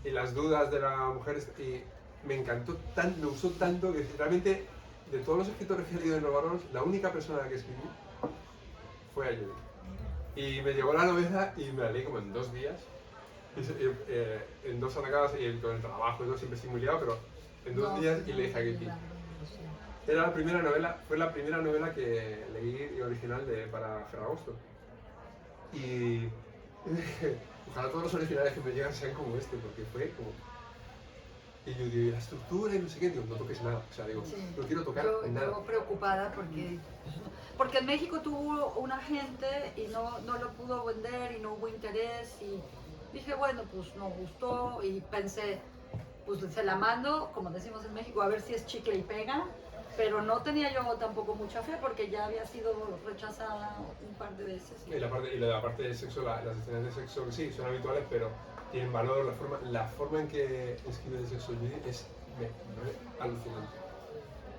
C: y las dudas de la mujer, y me encantó tanto, me gustó tanto que realmente de todos los escritores que he leído en Los Bárbaros, la única persona a la que escribí fue a Judy. Y me llegó la novela y me la leí como en 2 días, en 2 anacadas, y con el trabajo y todo, siempre estoy muy liado, pero en 2 días, y le dije a Kitty. Fue la primera novela que leí original para Ferragosto. Y ojalá todos los originales que me llegan sean como este, porque fue como... Y yo digo, la estructura y no sé qué, digo, no toques nada, o sea, digo,
B: Sí.
C: no quiero tocar nada.
B: Yo preocupada porque en México tuvo un agente y no lo pudo vender y no hubo interés, y dije, bueno, pues no gustó, y pensé, pues se la mando, como decimos en México, a ver si es chicle y pega, pero no tenía yo tampoco mucha fe porque ya había sido rechazada un par de veces.
C: Y la parte de sexo, las escenas de sexo, sí, son habituales, pero tienen valor. La forma en que escribe de sexo Judy es alucinante.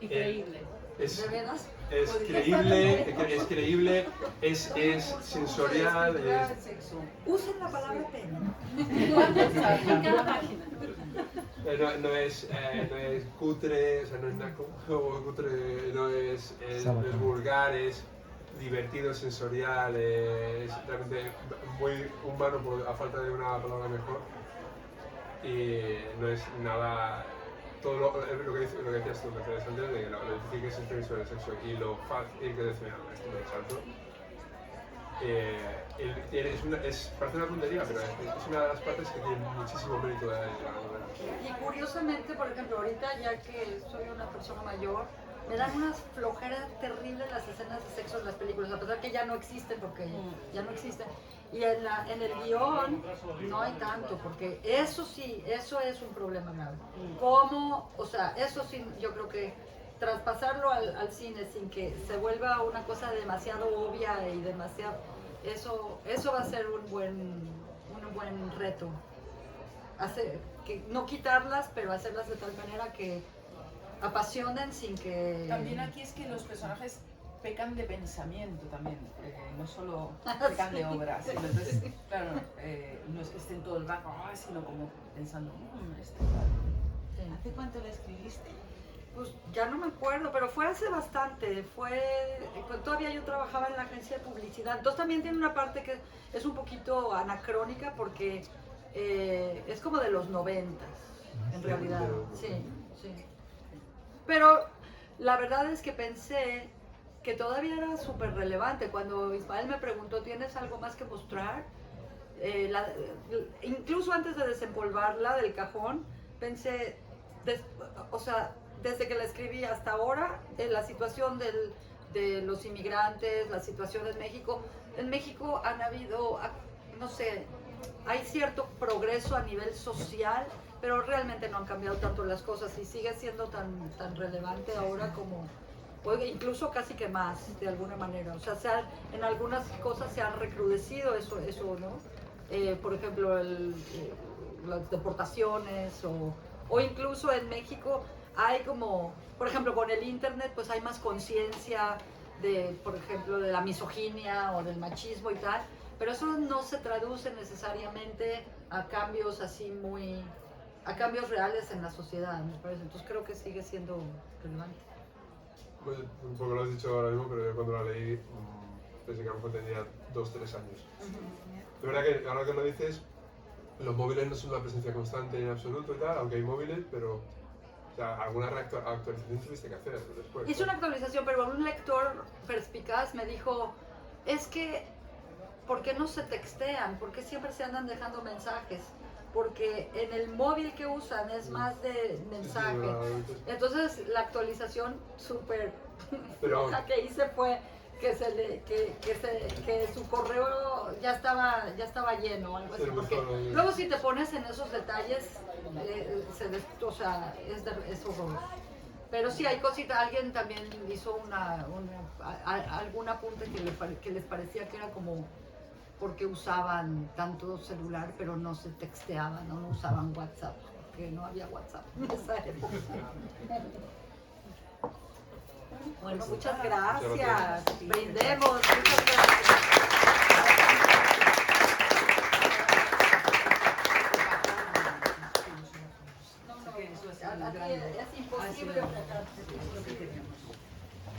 E: Increíble.
B: ¿De veras?
C: Es creíble, es sensorial,
B: Usen la palabra pena.
E: En cada página.
C: no es cutre, o sea, no es naco, o cutre, no es vulgar, es divertido, sensorial, es realmente muy humano a falta de una palabra mejor, y no es nada, todo lo que decías tú, Mercedes, antes de lo difícil que es escribir sobre el sexo y lo fácil que es, mira, esto me lo salto. Parece una tontería, pero es una de las partes que tiene muchísimo mérito de la novela.
B: Y curiosamente, por ejemplo, ahorita ya que soy una persona mayor, me dan unas flojeras terribles las escenas de sexo en las películas, a pesar que ya no existen, porque ya no existen. Y en el guión no hay tanto, porque eso sí, eso es un problema grave. ¿Cómo? O sea, eso sí, yo creo que traspasarlo al cine sin que se vuelva una cosa demasiado obvia y demasiado... Eso va a ser un buen reto. No quitarlas, pero hacerlas de tal manera que apasionen sin que...
A: También aquí es que los personajes pecan de pensamiento también, no solo pecan de obras. Entonces, claro, no es que estén todo el rato, sino como pensando, ¿hace cuánto la escribiste?
B: Pues ya no me acuerdo, pero fue hace bastante, todavía yo trabajaba en la agencia de publicidad, entonces también tiene una parte que es un poquito anacrónica porque es como de los 90s, en realidad, sí. Pero la verdad es que pensé que todavía era súper relevante. Cuando Ismael me preguntó, ¿tienes algo más que mostrar? Incluso antes de desempolvarla del cajón, pensé, desde que la escribí hasta ahora, la situación de los inmigrantes, la situación en México han habido, no sé, hay cierto progreso a nivel social, pero realmente no han cambiado tanto las cosas y sigue siendo tan relevante ahora como, incluso casi que más, de alguna manera. O sea, en algunas cosas se ha recrudecido eso, ¿no? Por ejemplo, las deportaciones o incluso en México hay como, por ejemplo, con el internet pues hay más conciencia por ejemplo, de la misoginia o del machismo y tal, pero eso no se traduce necesariamente a cambios a cambios reales en la sociedad, me parece. Entonces creo que sigue siendo relevante.
C: Pues, un poco lo has dicho ahora mismo, pero yo cuando la leí pensé que a lo mejor tenía 2 o 3 años. De verdad que ahora que lo dices, los móviles no son una presencia constante en absoluto y tal, aunque hay móviles, pero o sea, alguna actualización tuviste que hacer después.
B: Hice una actualización, pero un lector perspicaz me dijo, es que, ¿por qué no se textean? ¿Por qué siempre se andan dejando mensajes? Porque en el móvil que usan es más de mensaje. Entonces la actualización súper loca que hice fue que su correo ya estaba lleno, algo así. Porque luego si te pones en esos detalles, o sea, es horroroso. Pero sí hay cositas, alguien también hizo algún apunte que les parecía que era como porque usaban tanto celular, pero no se texteaban, no usaban WhatsApp, porque no había WhatsApp en esa época. Bueno, muchas gracias. Brindemos, muchas gracias. Es imposible.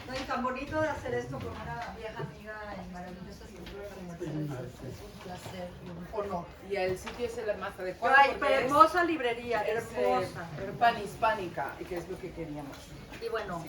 B: No, y tan bonito de hacer esto con una vieja amiga y maravillosa escritora como ustedes. Es un placer y un honor.
A: Y el sitio es el más adecuado.
B: Ay,
A: porque
B: pero hermosa librería,
A: es
B: hermosa.
A: Panhispánica, que es lo que queríamos.
B: Y bueno,